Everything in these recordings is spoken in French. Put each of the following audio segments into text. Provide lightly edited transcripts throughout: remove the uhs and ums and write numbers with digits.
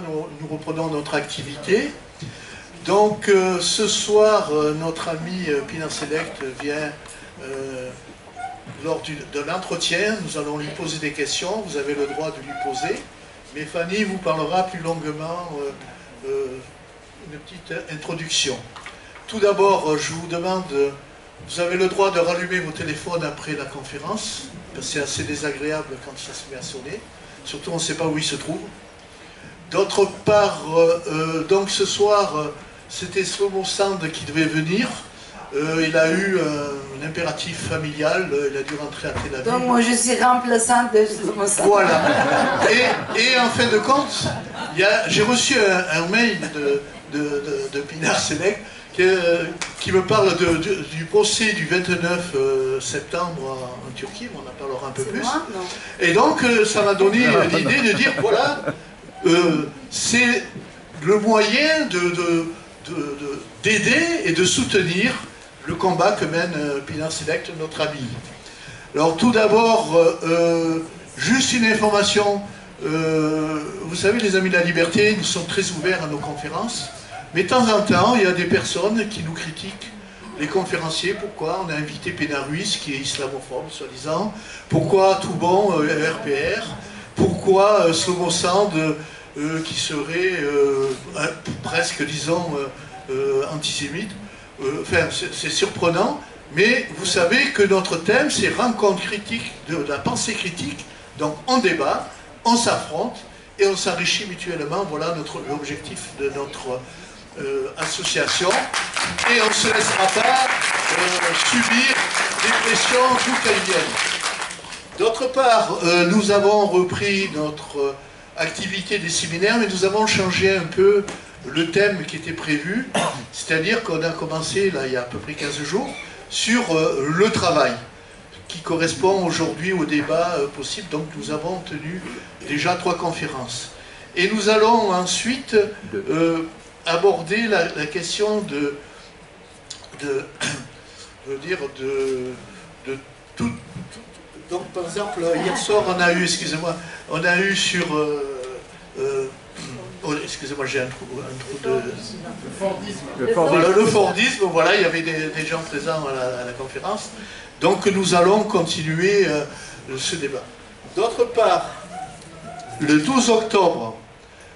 nous reprenons notre activité. Donc ce soir, notre ami Pinard Select vient lors de l'entretien. Nous allons lui poser des questions, vous avez le droit de lui poser. Mais Fanny vous parlera plus longuement une petite introduction. Tout d'abord, je vous demande, vous avez le droit de rallumer vos téléphones après la conférence, parce que c'est assez désagréable quand ça se met à sonner. Surtout, on ne sait pas où il se trouve. D'autre part, donc ce soir, c'était Slomo Sand qui devait venir. Il a eu un impératif familial, il a dû rentrer à Tel Aviv. Donc moi je suis remplaçante de Slomo Sand. Voilà. Et en fin de compte, j'ai reçu un mail de Pinard Select qui me parle du procès du 29 septembre en Turquie. On en parlera un peu plus. Moi, non. Et donc ça m'a donné l'idée de dire, voilà, c'est le moyen d'aider et de soutenir le combat que mène Pinard Select, notre ami. Alors tout d'abord, juste une information, vous savez, les Amis de la Liberté, nous sommes très ouverts à nos conférences, mais de temps en temps, il y a des personnes qui nous critiquent, les conférenciers. Pourquoi on a invité Pinard Ruiz, qui est islamophobe, soi-disant, pourquoi Toubon, RPR, pourquoi Slomo Sand, qui serait presque, disons, antisémite. Enfin, c'est surprenant, mais vous savez que notre thème, c'est rencontre critique de la pensée critique. Donc on débat, on s'affronte et on s'enrichit mutuellement. Voilà l'objectif de notre association. Et on ne se laissera pas subir des pressions d'où qu'elles viennent. D'autre part, nous avons repris notre activité des séminaires, mais nous avons changé un peu le thème qui était prévu, c'est-à-dire qu'on a commencé, là, il y a à peu près 15 jours, sur le travail, qui correspond aujourd'hui au débat possible. Donc nous avons tenu déjà 3 conférences. Et nous allons ensuite aborder la question de tout. Donc par exemple, hier soir, on a eu, excusez-moi, on a eu sur... excusez-moi, j'ai un trou de... Le Fordisme. Le Fordisme, voilà, il y avait des gens présents à la conférence. Donc nous allons continuer ce débat. D'autre part, le 12 octobre,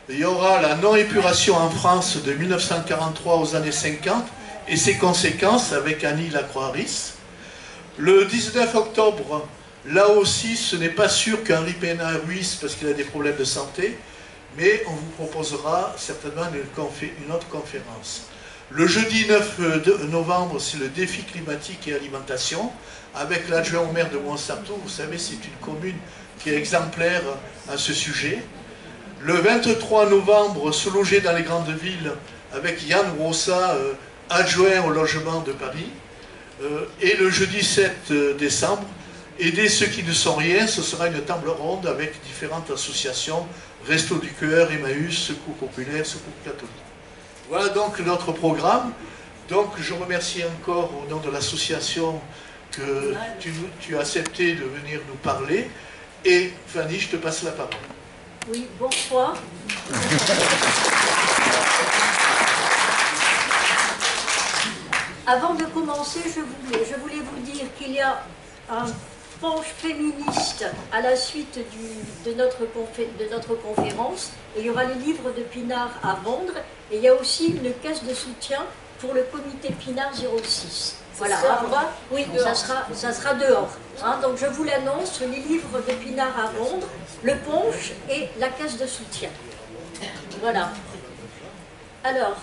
il y aura la non-épuration en France de 1943 aux années 50 et ses conséquences avec Annie Lacroix-Harris. Le 19 octobre, là aussi, ce n'est pas sûr qu'Henri Pinard Ruiz, parce qu'il a des problèmes de santé, mais on vous proposera certainement une autre conférence. Le jeudi 9 novembre, c'est le défi climatique et alimentation, avec l'adjoint au maire de Montsartou. Vous savez, c'est une commune qui est exemplaire à ce sujet. Le 23 novembre, se loger dans les grandes villes, avec Yann Rossa, adjoint au logement de Paris. Et le jeudi 7 décembre, aider ceux qui ne sont rien, ce sera une table ronde avec différentes associations, Restos du Cœur, Emmaüs, Secours Populaire, Secours Catholique. Voilà donc notre programme. Donc je remercie encore au nom de l'association que tu as accepté de venir nous parler. Et Fanny, je te passe la parole. Oui, bonsoir. Avant de commencer, je voulais vous dire qu'il y a un penche féministe à la suite de notre conférence. Et il y aura les livres de Pinard à vendre. Et il y a aussi une caisse de soutien pour le comité Pinard 06. Voilà, oui, ça sera dehors. Hein, donc je vous l'annonce, les livres de Pinard à vendre, le punch et la caisse de soutien. Voilà. Alors,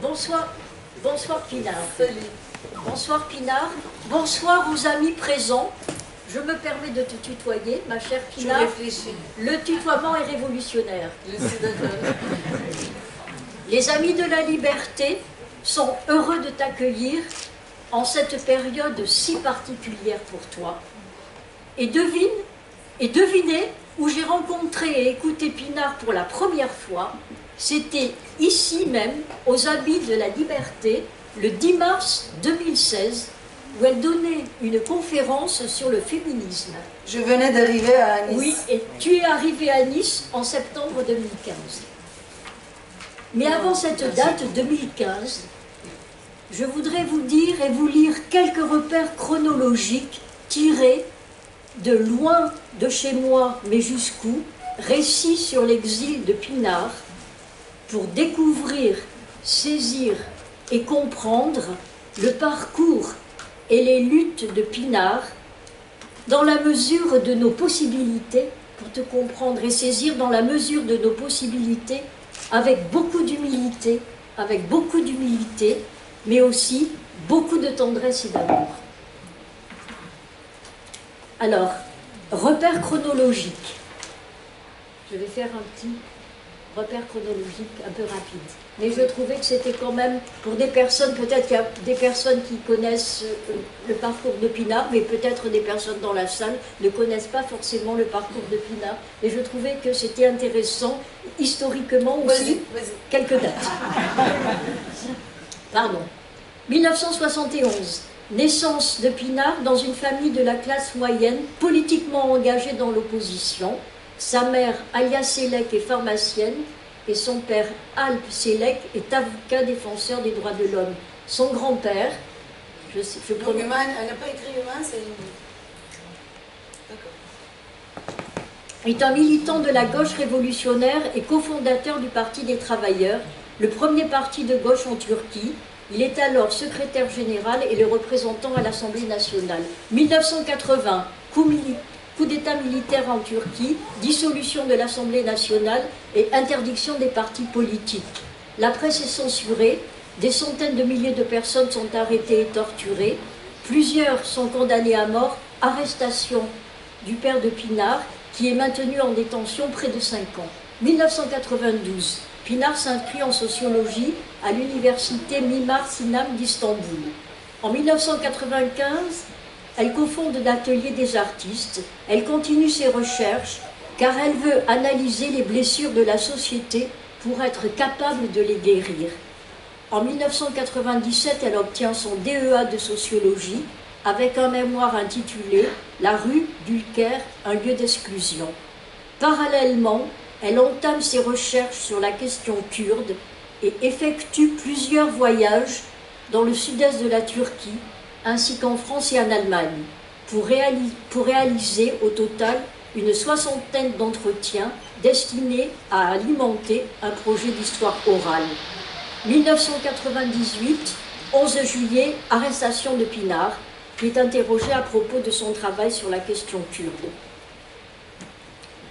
bonsoir Pinard. Bonsoir Pinard. Bonsoir aux amis présents. Je me permets de te tutoyer, ma chère Pinard. Le tutoiement est révolutionnaire. Les amis de la liberté sont heureux de t'accueillir en cette période si particulière pour toi. Et devinez où j'ai rencontré et écouté Pinard pour la première fois. C'était ici même, aux Amis de la Liberté, le 10 mars 2016, où elle donnait une conférence sur le féminisme. Je venais d'arriver à Nice. Oui, et tu es arrivé à Nice en septembre 2015. Mais avant cette date, 2015, je voudrais vous dire et vous lire quelques repères chronologiques tirés de loin de chez moi, mais jusqu'où, récits sur l'exil de Pinard, pour découvrir, saisir et comprendre le parcours et les luttes de Pinard dans la mesure de nos possibilités, pour te comprendre et saisir dans la mesure de nos possibilités, avec beaucoup d'humilité, mais aussi beaucoup de tendresse et d'amour. Alors, repère chronologique. Je vais faire un petit repère chronologique un peu rapide. Mais je trouvais que c'était quand même, pour des personnes, peut-être qu'il y a des personnes qui connaissent le parcours de Pinard, mais peut-être des personnes dans la salle ne connaissent pas forcément le parcours de Pinard. Et je trouvais que c'était intéressant, historiquement aussi, quelques dates. Pardon. 1971, naissance de Pinard dans une famille de la classe moyenne, politiquement engagée dans l'opposition. Sa mère, Alia Selek, est pharmacienne et son père, Alp Selek, est avocat défenseur des droits de l'homme. Son grand-père, Donc humain, elle n'a pas écrit humain, c'est... D'accord. est un militant de la gauche révolutionnaire et cofondateur du Parti des travailleurs, le premier parti de gauche en Turquie. Il est alors secrétaire général et le représentant à l'Assemblée nationale. 1980, coup d'État militaire en Turquie, dissolution de l'Assemblée nationale et interdiction des partis politiques. La presse est censurée, des centaines de milliers de personnes sont arrêtées et torturées, plusieurs sont condamnés à mort, arrestation du père de Pinard, qui est maintenu en détention près de 5 ans. 1992, Pinard s'inscrit en sociologie à l'université Mimar Sinan d'Istanbul. En 1995, elle cofonde l'Atelier des artistes. Elle continue ses recherches car elle veut analyser les blessures de la société pour être capable de les guérir. En 1997, elle obtient son DEA de sociologie avec un mémoire intitulé « La rue d'Ulker, un lieu d'exclusion ». Parallèlement, elle entame ses recherches sur la question kurde et effectue plusieurs voyages dans le sud-est de la Turquie, ainsi qu'en France et en Allemagne, pour réaliser au total une soixantaine d'entretiens destinés à alimenter un projet d'histoire orale. 1998, 11 juillet, arrestation de Pinard, qui est interrogé à propos de son travail sur la question kurde.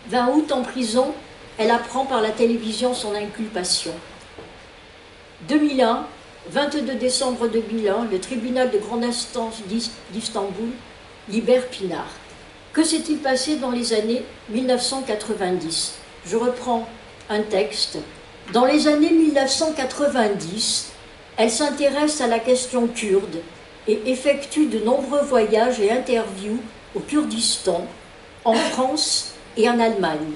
20 août, en prison, elle apprend par la télévision son inculpation. 2001, 22 décembre 2001, le tribunal de grande instance d'Istanbul libère Pinard. Que s'est-il passé dans les années 1990? Je reprends un texte. Dans les années 1990, elle s'intéresse à la question kurde et effectue de nombreux voyages et interviews au Kurdistan, en France et en Allemagne.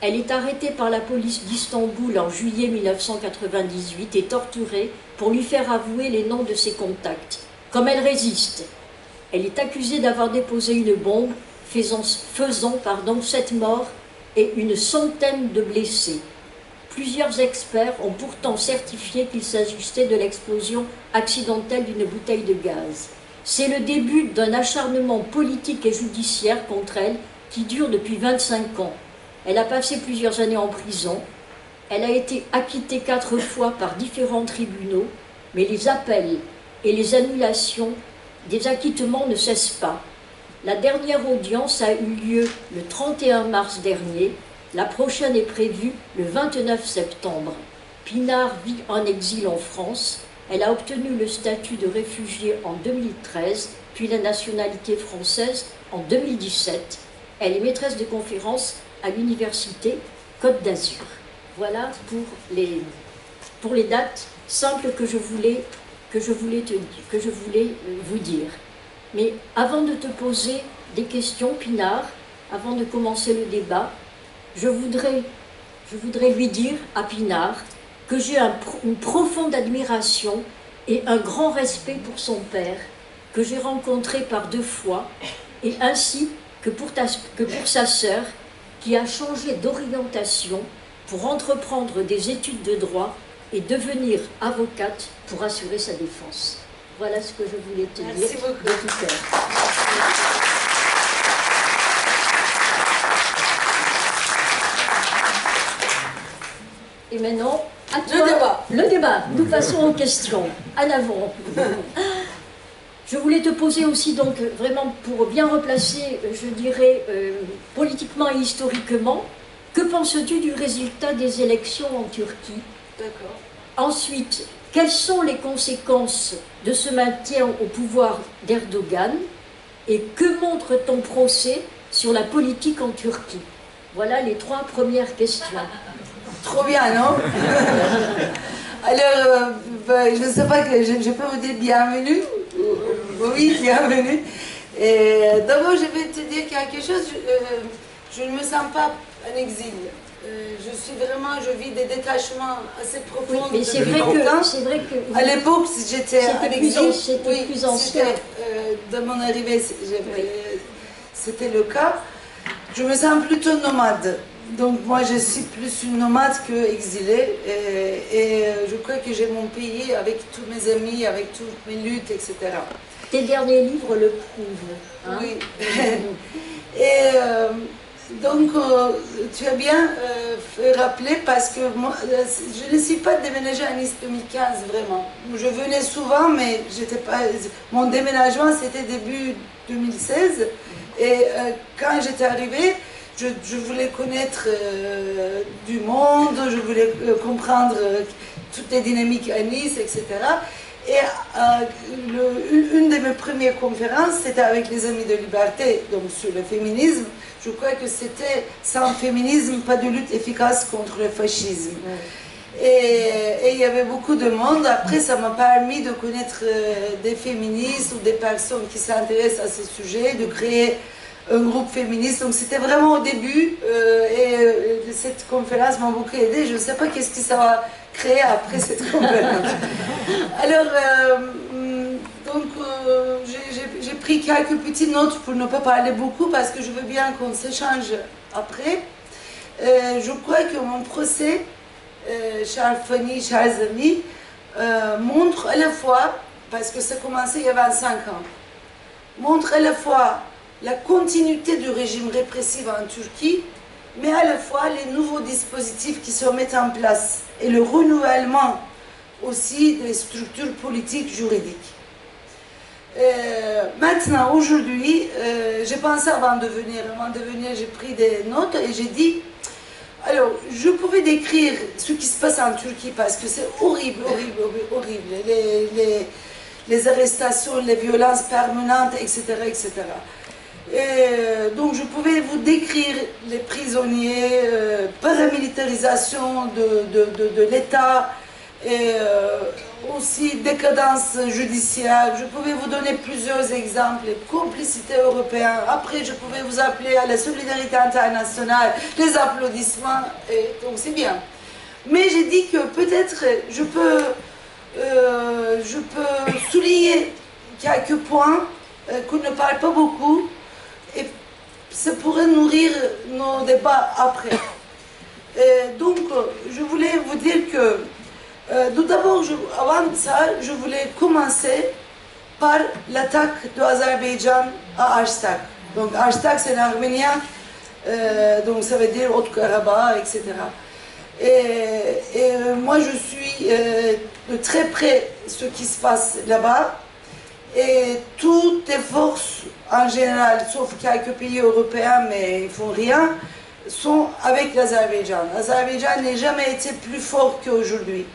Elle est arrêtée par la police d'Istanbul en juillet 1998 et torturée pour lui faire avouer les noms de ses contacts. Comme elle résiste, elle est accusée d'avoir déposé une bombe faisant 7 morts et une centaine de blessés. Plusieurs experts ont pourtant certifié qu'il s'agissait de l'explosion accidentelle d'une bouteille de gaz. C'est le début d'un acharnement politique et judiciaire contre elle qui dure depuis 25 ans. Elle a passé plusieurs années en prison. Elle a été acquittée 4 fois par différents tribunaux, mais les appels et les annulations des acquittements ne cessent pas. La dernière audience a eu lieu le 31 mars dernier. La prochaine est prévue le 29 septembre. Pinard vit en exil en France. Elle a obtenu le statut de réfugiée en 2013, puis la nationalité française en 2017. Elle est maîtresse de conférences à l'université Côte d'Azur. Voilà pour les dates simples que je voulais vous dire. Mais avant de te poser des questions, Pinard, avant de commencer le débat, je voudrais lui dire à Pinard que j'ai une profonde admiration et un grand respect pour son père, que j'ai rencontré par 2 fois, et ainsi que pour sa sœur, qui a changé d'orientation pour entreprendre des études de droit et devenir avocate pour assurer sa défense. Voilà ce que je voulais te dire. Merci beaucoup. De tout cœur. Et maintenant, à toi, Le débat. Le débat. Nous passons aux questions. En avant. Je voulais te poser aussi, donc, vraiment pour bien replacer, je dirais, politiquement et historiquement, que penses-tu du résultat des élections en Turquie? D'accord. Ensuite, quelles sont les conséquences de ce maintien au pouvoir d'Erdogan? Et que montre ton procès sur la politique en Turquie? Voilà les 3 premières questions. Trop bien, non? Alors, je ne sais pas, je peux vous dire bienvenue. Oui, bienvenue. D'abord, je vais te dire quelque chose. Je ne me sens pas en exil. Je vis des détachements assez profonds. Oui, mais c'est vrai que... À l'époque, j'étais en exil. C'était plus ancien. De mon arrivée, c'était le cas. Je me sens plutôt nomade. Donc moi, je suis plus une nomade qu'exilée. Et je crois que j'ai mon pays avec tous mes amis, avec toutes mes luttes, etc. Tes derniers livres le prouvent. Hein? Oui. Et donc, tu as bien fait rappeler parce que moi, je ne suis pas déménagée en Nice 2015, vraiment. Je venais souvent, mais j'étais pas... Mon déménagement, c'était début 2016. Et quand j'étais arrivée, je voulais connaître du monde, je voulais comprendre toutes les dynamiques à Nice, etc. Et une de mes premières conférences, c'était avec les Amis de Liberté, donc sur le féminisme. Je crois que c'était sans féminisme, pas de lutte efficace contre le fascisme. Et il y avait beaucoup de monde. Après, ça m'a permis de connaître des féministes ou des personnes qui s'intéressent à ce sujet, de créer un groupe féministe. Donc c'était vraiment au début. Et cette conférence m'a beaucoup aidée. Je ne sais pas qu'est-ce que ça va créer après cette conférence. Alors, j'ai pris quelques petites notes pour ne pas parler beaucoup parce que je veux bien qu'on s'échange après. Je crois que mon procès, chers Fanny, chers amis, montre à la fois, parce que ça a commencé il y a 25 ans, montre à la fois la continuité du régime répressif en Turquie, mais à la fois les nouveaux dispositifs qui se mettent en place et le renouvellement aussi des structures politiques juridiques. Maintenant, aujourd'hui, j'ai pensé avant de venir, j'ai pris des notes et j'ai dit, alors, je pouvais décrire ce qui se passe en Turquie parce que c'est horrible, horrible, horrible, les arrestations, les violences permanentes, etc., etc. Et donc, je pouvais vous décrire les prisonniers, paramilitarisation de l'État, et aussi décadence judiciaire. Je pouvais vous donner plusieurs exemples, complicité européenne. Après, je pouvais vous appeler à la solidarité internationale, les applaudissements, et donc c'est bien. Mais j'ai dit que peut-être je peux souligner quelques points qu'on ne parle pas beaucoup, et ça pourrait nourrir nos débats après. Donc, je voulais vous dire que tout d'abord, avant ça, je voulais commencer par l'attaque de l'Azerbaïdjan à Artsakh. Donc Artsakh, c'est en arménien, donc ça veut dire Haut-Karabakh, etc. Et moi, je suis de très près ce qui se passe là-bas. Et toutes les forces, en général, sauf quelques pays européens, mais ils ne font rien, sont avec l'Azerbaïdjan. L'Azerbaïdjan n'a jamais été plus fort qu'aujourd'hui.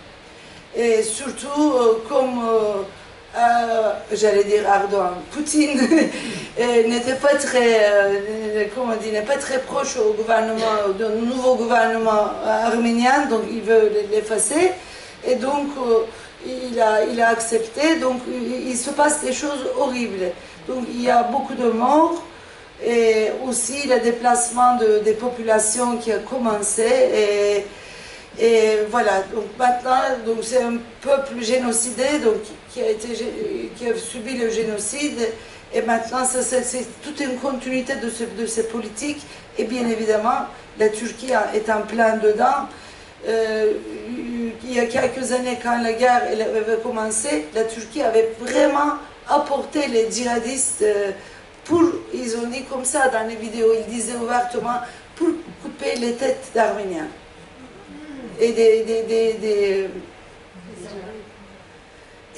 Et surtout, comme, j'allais dire Erdogan, Poutine n'était pas très, comment on dit, n'est pas très proche au gouvernement, au nouveau gouvernement arménien, donc il veut l'effacer. Et donc, il a accepté, donc il se passe des choses horribles. Donc il y a beaucoup de morts et aussi le déplacement des populations qui a commencé. Et voilà, donc maintenant, c'est un peuple génocidé donc, qui a subi le génocide. Et maintenant, c'est toute une continuité de ces politiques. Et bien évidemment, la Turquie est en plein dedans. Il y y a quelques années, quand la guerre avait commencé, la Turquie avait vraiment apporté les djihadistes ils ont dit comme ça dans les vidéos, ils disaient ouvertement, pour couper les têtes d'Arméniens. Et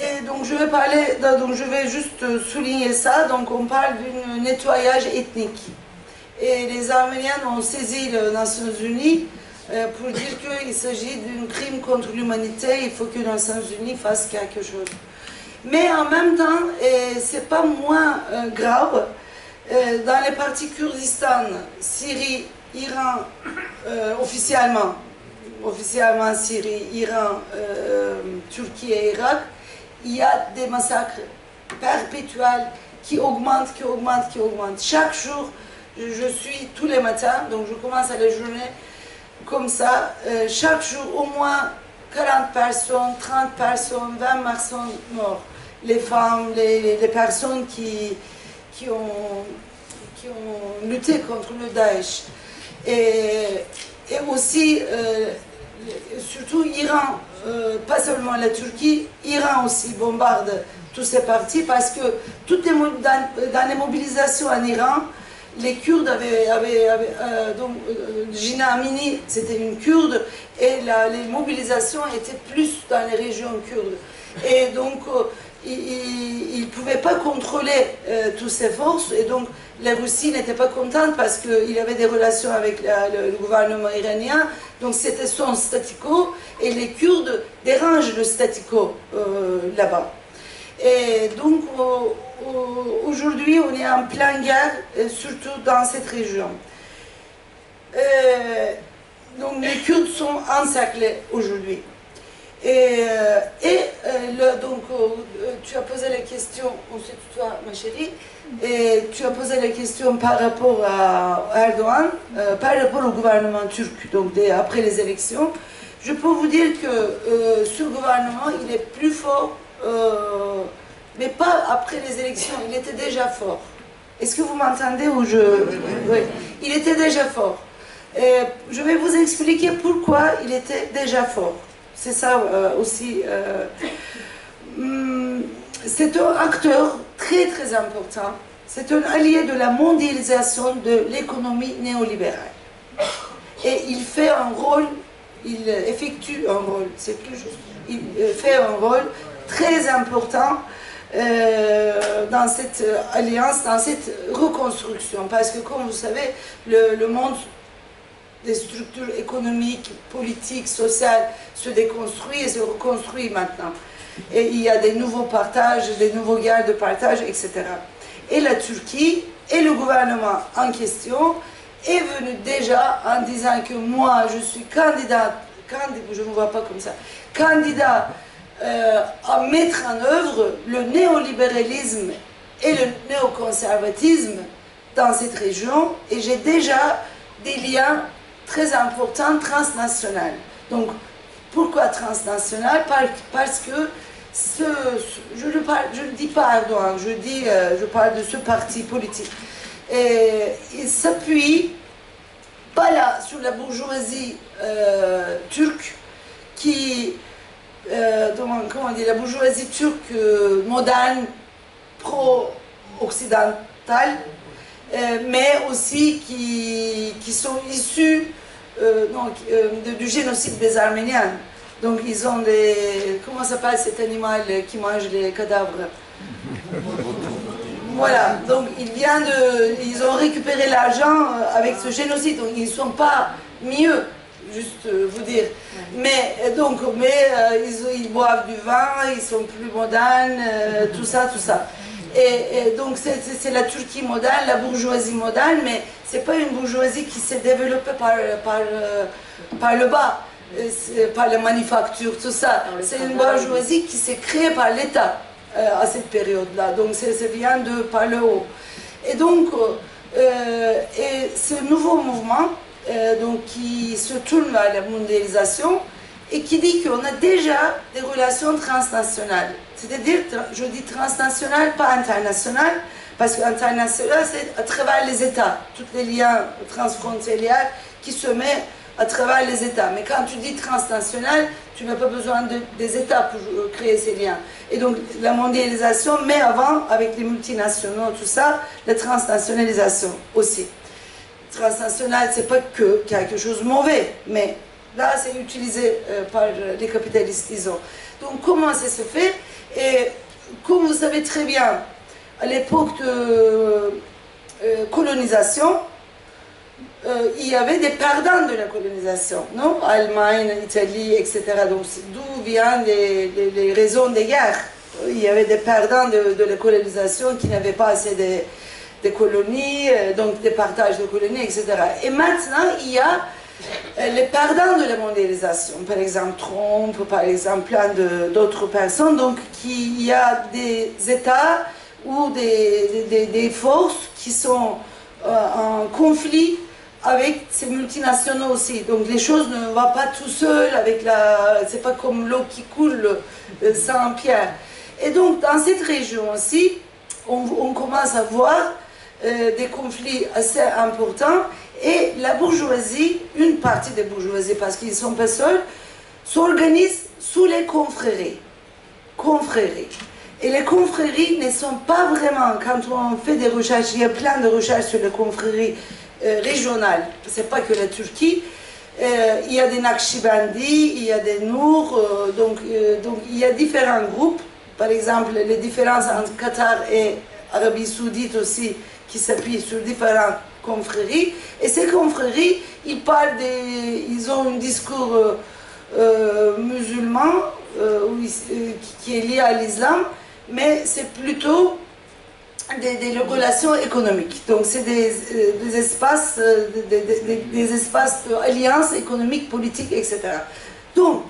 Et donc je vais parler, donc je vais juste souligner ça, donc on parle d'un nettoyage ethnique. Et les Arméniens ont saisi les Nations Unies pour dire qu'il s'agit d'un crime contre l'humanité, il faut que les Nations Unies fassent quelque chose. Mais en même temps, c'est pas moins grave, dans les parties Kurdistan, Syrie, Iran, officiellement Syrie, Iran, Turquie et Irak, il y a des massacres perpétuels qui augmentent. Chaque jour, je suis tous les matins, donc je commence à la journée comme ça, chaque jour au moins 40 personnes, 30 personnes, 20 personnes mortes. Les femmes, les personnes qui ont lutté contre le Daesh. Et aussi, surtout Iran, pas seulement la Turquie, Iran aussi bombarde tous ces partis parce que dans les mobilisations en Iran, les Kurdes donc Gina Amini, c'était une Kurde, et les mobilisations étaient plus dans les régions kurdes. Et donc, ils ne pouvaient pas contrôler toutes ces forces, et donc la Russie n'était pas contente parce qu'il avait des relations avec le gouvernement iranien, donc c'était son statu quo, et les Kurdes dérangent le statu quo là-bas. Et donc aujourd'hui on est en pleine guerre, surtout dans cette région. Donc les Kurdes sont encerclés aujourd'hui. Donc, tu as posé la question, on se tutoie ma chérie, et tu as posé la question par rapport à Erdogan, par rapport au gouvernement turc, donc après les élections. Je peux vous dire que ce gouvernement, il est plus fort, mais pas après les élections, il était déjà fort. Est-ce que vous m'entendez ou Oui, il était déjà fort. Je vais vous expliquer pourquoi il était déjà fort. C'est ça aussi. C'est un acteur très très important. C'est un allié de la mondialisation de l'économie néolibérale. Et il fait un rôle, il effectue un rôle, c'est plus juste, il fait un rôle très important dans cette alliance, dans cette reconstruction. Parce que comme vous savez, le monde des structures économiques, politiques, sociales se déconstruit et se reconstruit maintenant. Et il y a des nouveaux partages, des nouveaux guerres de partage, etc. Et la Turquie et le gouvernement en question est venu déjà en disant que moi je suis candidat, je ne me vois pas comme ça, candidat à mettre en œuvre le néolibéralisme et le néoconservatisme dans cette région, et j'ai déjà des liens très important transnational. Donc, pourquoi transnational? Parce que je ne dis pas Erdogan, je parle de ce parti politique. Et il s'appuie pas là sur la bourgeoisie turque qui, comment on dit, la bourgeoisie turque moderne, pro-occidentale, mais aussi qui sont issus du génocide des Arméniens. Donc ils ont des... Comment s'appelle cet animal qui mange les cadavres? Voilà, donc ils ont récupéré l'argent avec ce génocide, donc ils ne sont pas mieux, juste vous dire. Mais ils boivent du vin, ils sont plus modernes, tout ça. Et donc c'est la Turquie moderne, la bourgeoisie moderne, mais ce n'est pas une bourgeoisie qui s'est développée par le bas, par la manufacture, tout ça. C'est une bourgeoisie qui s'est créée par l'État à cette période-là, donc ça vient par le haut. Et donc, ce nouveau mouvement qui se tourne vers la mondialisation et qui dit qu'on a déjà des relations transnationales. C'est-à-dire, je dis transnational, pas international, parce qu'international, c'est à travers les États, tous les liens transfrontaliers qui se mettent à travers les États. Mais quand tu dis transnational, tu n'as pas besoin des États pour créer ces liens. Et donc la mondialisation, mais avant, avec les multinationaux, tout ça, la transnationalisation aussi. Transnational, c'est pas que quelque chose de mauvais, mais là, c'est utilisé par les capitalistes, disons. Donc comment ça se fait? Et comme vous savez très bien, à l'époque de colonisation, il y avait des perdants de la colonisation, non? Allemagne, Italie, etc. Donc d'où viennent les raisons des guerres? Il y avait des perdants de la colonisation qui n'avaient pas assez de colonies, donc des partages de colonies, etc. Et maintenant, il y a les perdants de la mondialisation, par exemple Trump, par exemple plein d'autres personnes. Donc il y a des États ou des forces qui sont en conflit avec ces multinationaux aussi. Donc les choses ne vont pas tout seul avec c'est pas comme l'eau qui coule sans pierre. Et donc dans cette région aussi, on commence à voir des conflits assez importants, et la bourgeoisie, une partie des bourgeoisies, parce qu'ils ne sont pas seuls, s'organise sous les confréries. Et les confréries ne sont pas vraiment, quand on fait des recherches, il y a plein de recherches sur les confréries régionales, c'est pas que la Turquie, il y a des Naqshbandi, il y a des Nour, donc il y a différents groupes, par exemple les différences entre Qatar et Arabie Saoudite aussi, qui s'appuient sur différentes confréries, et ces confréries, ils ont un discours musulman qui est lié à l'islam, mais c'est plutôt des relations économiques. Donc c'est des espaces d'alliance économique, politique, etc. Donc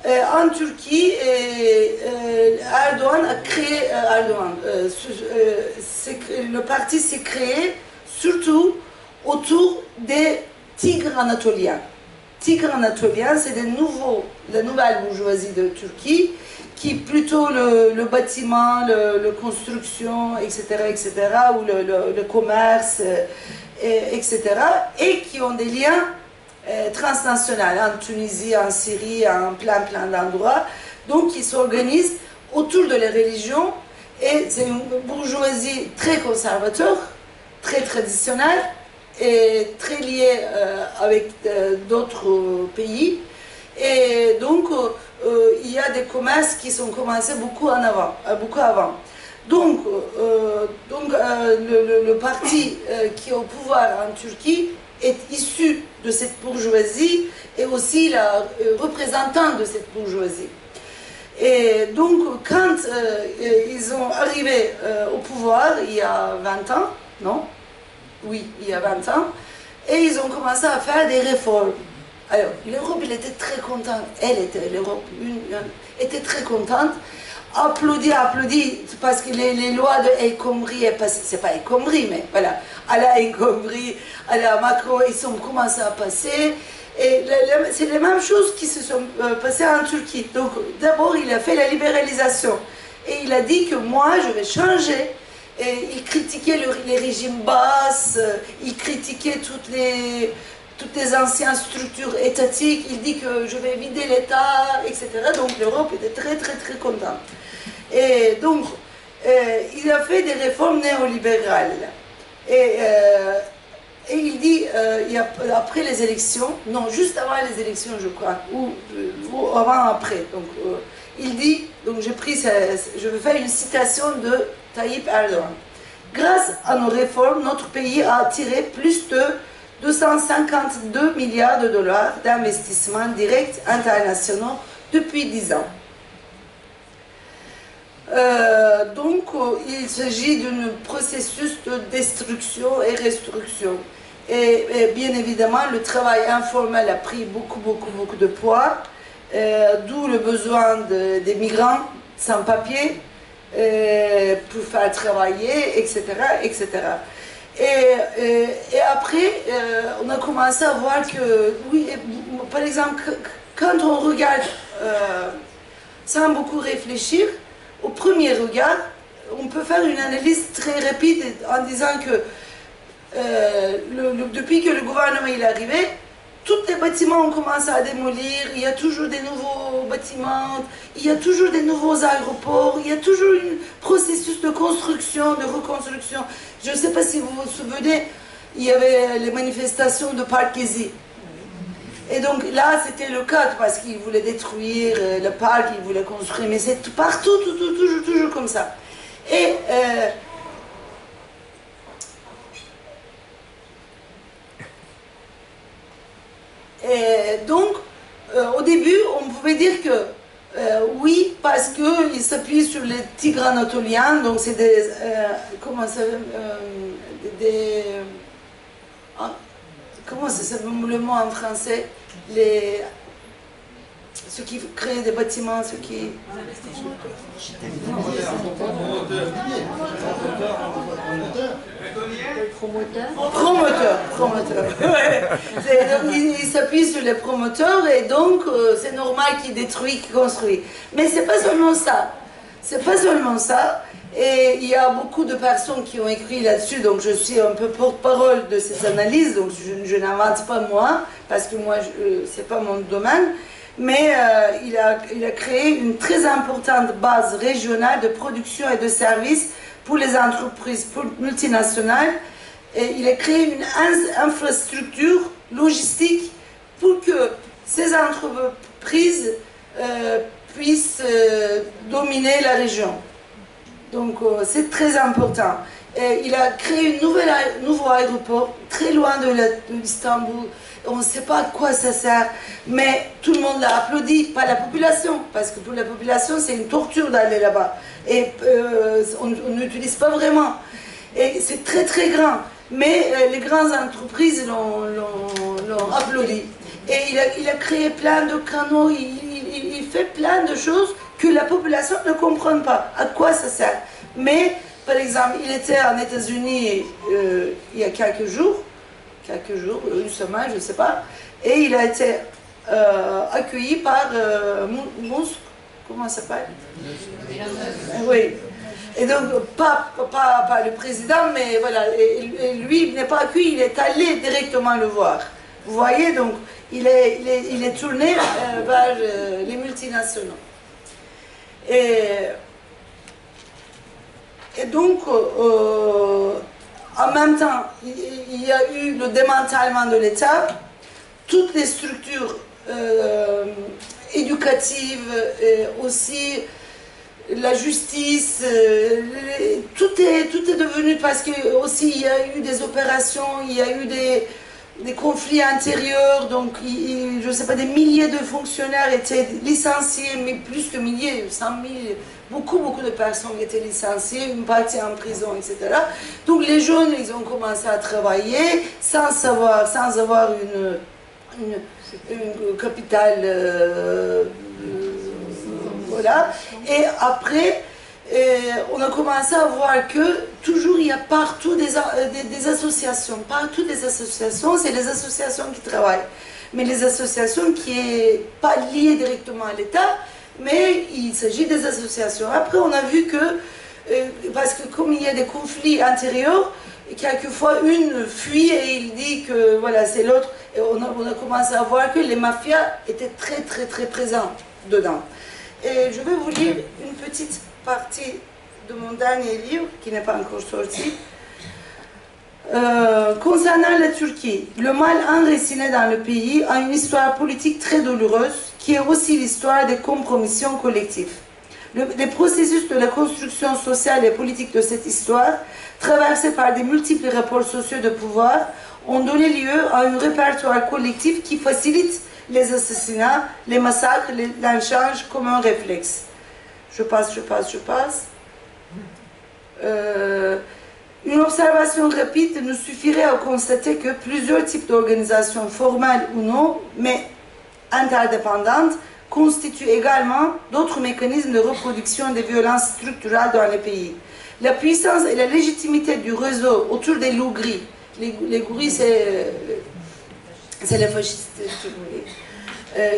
en Turquie, Erdogan a créé, le parti s'est créé surtout autour des tigres anatoliens. Tigres anatoliens, c'est la nouvelle bourgeoisie de Turquie, qui plutôt le bâtiment, la construction, etc., ou le commerce, etc., et qui ont des liens transnationaux, en Tunisie, en Syrie, en plein d'endroits. Donc ils s'organisent autour de la religion, et c'est une bourgeoisie très conservateur, très traditionnelle, et très liée avec d'autres pays. Et donc il y a des commerces qui sont commencés beaucoup avant. Donc le parti qui est au pouvoir en Turquie est issu de cette bourgeoisie, et aussi la représentant de cette bourgeoisie. Et donc quand ils sont arrivés au pouvoir il y a 20 ans, non? Oui, il y a 20 ans, et ils ont commencé à faire des réformes. Alors, l'Europe, elle était très contente. L'Europe était très contente. Applaudit, parce que les lois de El Khomri est passées. C'est pas El Khomri, mais voilà. À la El Khomri, à la Macron, ils ont commencé à passer. Et c'est les mêmes choses qui se sont passées en Turquie. Donc, d'abord, il a fait la libéralisation. Et il a dit que moi, je vais changer. Et il critiquait les régimes basses, il critiquait toutes les anciennes structures étatiques, il dit que je vais vider l'État, etc. Donc l'Europe était très contente. Et donc, il a fait des réformes néolibérales. Et il dit, après les élections, non, juste avant les élections, je crois, ou après, donc il dit, donc je vais faire une citation de Tayyip Erdogan. Grâce à nos réformes, notre pays a attiré plus de 252 milliards de dollars d'investissements directs internationaux depuis 10 ans. Donc, il s'agit d'un processus de destruction et restructuration. Et bien évidemment, le travail informel a pris beaucoup de poids, d'où le besoin des migrants sans papier pour faire travailler, etc. Et après, on a commencé à voir que, oui, par exemple, quand on regarde sans beaucoup réfléchir, au premier regard, on peut faire une analyse très rapide en disant que depuis que le gouvernement est arrivé, tous les bâtiments ont commencé à démolir, il y a toujours des nouveaux bâtiments, il y a toujours des nouveaux aéroports, il y a toujours un processus de construction, de reconstruction. Je ne sais pas si vous vous souvenez, il y avait les manifestations de Parkésie. Et donc là, c'était le cas parce qu'ils voulaient détruire le parc, ils voulaient construire, mais c'est partout, toujours comme ça. Et donc, au début, on pouvait dire que oui, parce qu'ils s'appuient sur les tigres anatoliens, donc c'est des... comment ça comment c'est le mot en français? Ceux qui créent des bâtiments, ceux qui... Promoteurs. Donc, ils s'appuient sur les promoteurs et donc c'est normal qu'ils détruisent, qu'ils construisent. Mais c'est pas seulement ça. C'est pas seulement ça. Et il y a beaucoup de personnes qui ont écrit là-dessus, donc je suis un peu porte-parole de ces analyses, donc je n'invente pas moi, parce que moi, c'est pas mon domaine. Mais il a créé une très importante base régionale de production et de services pour les entreprises multinationales. Et il a créé une infrastructure logistique pour que ces entreprises puissent dominer la région. Donc c'est très important. Et il a créé un nouveau aéroport très loin d'Istanbul. On ne sait pas à quoi ça sert, mais tout le monde l'a applaudi, pas la population, parce que pour la population, c'est une torture d'aller là-bas. Et on n'utilise pas vraiment. Et c'est très très grand, mais les grandes entreprises l'ont applaudi. Et il a créé plein de canaux, il fait plein de choses que la population ne comprend pas, à quoi ça sert. Mais, par exemple, il était aux États-Unis il y a quelques jours, une semaine, je ne sais pas, et il a été accueilli par Musk, comment ça s'appelle? Oui. Et donc, pas le président, mais voilà, et lui, il n'est pas accueilli, il est allé directement le voir. Vous voyez, donc, il est tourné vers les multinationaux. Et donc, en même temps, il y a eu le démantèlement de l'État, toutes les structures éducatives, aussi la justice, tout est devenu, parce que aussi il y a eu des opérations, il y a eu des conflits intérieurs, donc je ne sais pas, des milliers de fonctionnaires étaient licenciés, mais plus que milliers, 100 000, beaucoup de personnes étaient licenciées, une partie en prison, etc. Donc les jeunes, ils ont commencé à travailler sans avoir une capitale, voilà. Et après, on a commencé à voir que toujours il y a partout des associations. Partout des associations, c'est les associations qui travaillent. Mais les associations qui n'est pas liées directement à l'État, mais il s'agit des associations. Après, on a vu que, parce que comme il y a des conflits intérieurs, quelquefois une fuit et il dit que voilà, c'est l'autre. Et on a commencé à voir que les mafias étaient très très très présents dedans. Et je vais vous lire une petite partie de mon dernier livre, qui n'est pas encore sorti. Concernant la Turquie, le mal enraciné dans le pays a une histoire politique très douloureuse, qui est aussi l'histoire des compromissions collectives. Les processus de la construction sociale et politique de cette histoire, traversés par des multiples rapports sociaux de pouvoir, ont donné lieu à un répertoire collectif qui facilite les assassinats, les massacres, les lynchages comme un réflexe. Je passe. Une observation rapide nous suffirait à constater que plusieurs types d'organisations formelles ou non, mais interdépendantes, constituent également d'autres mécanismes de reproduction des violences structurelles dans les pays. La puissance et la légitimité du réseau autour des loups gris. Les gris, c'est les fascistes.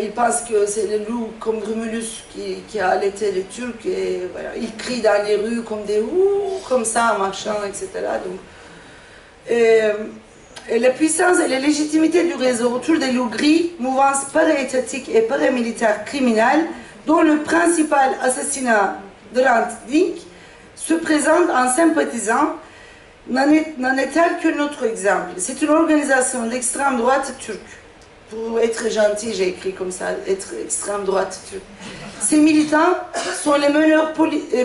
Ils pensent que c'est le loup comme Romulus qui a allaité les Turcs, et voilà, ils crient dans les rues comme des ouh, comme ça en marchant, etc. Donc, la puissance et la légitimité du réseau autour des loups gris, mouvance para-étatique et paramilitaire criminelle, dont le principal assassinat de Hrant Dink se présente en sympathisant, n'en est-elle que notre exemple. C'est une organisation d'extrême droite turque. Pour être gentil, j'ai écrit comme ça, être extrême droite turque. Ces militants sont les meneurs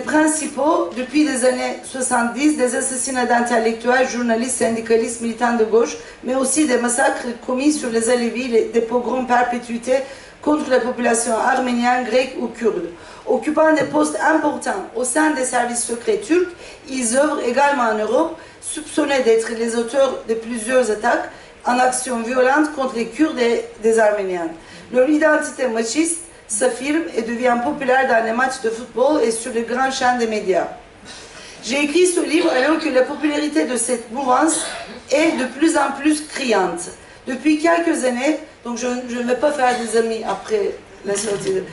principaux depuis les années 70 des assassinats d'intellectuels, journalistes, syndicalistes, militants de gauche, mais aussi des massacres commis sur les Alevis, des pogroms perpétués contre la population arménienne, grecque ou kurde. Occupant des postes importants au sein des services secrets turcs, ils œuvrent également en Europe, soupçonnés d'être les auteurs de plusieurs attaques en action violente contre les Kurdes et des Arméniens. Leur identité machiste s'affirme et devient populaire dans les matchs de football et sur les grands champs des médias. J'ai écrit ce livre alors que la popularité de cette mouvance est de plus en plus criante. Depuis quelques années, donc je ne vais pas faire des amis après la sortie.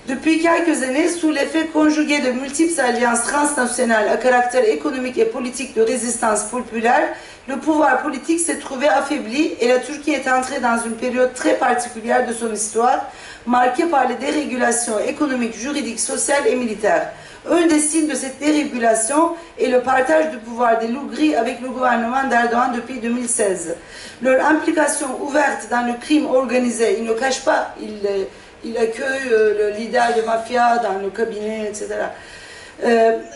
Depuis quelques années, sous l'effet conjugué de multiples alliances transnationales à caractère économique et politique de résistance populaire, le pouvoir politique s'est trouvé affaibli et la Turquie est entrée dans une période très particulière de son histoire, marquée par les dérégulations économiques, juridiques, sociales et militaires. Un des signes de cette dérégulation est le partage du pouvoir des loups gris avec le gouvernement d'Erdogan depuis 2016. Leur implication ouverte dans le crime organisé, ils ne cachent pas, il accueille le leader de mafia dans le cabinet, etc.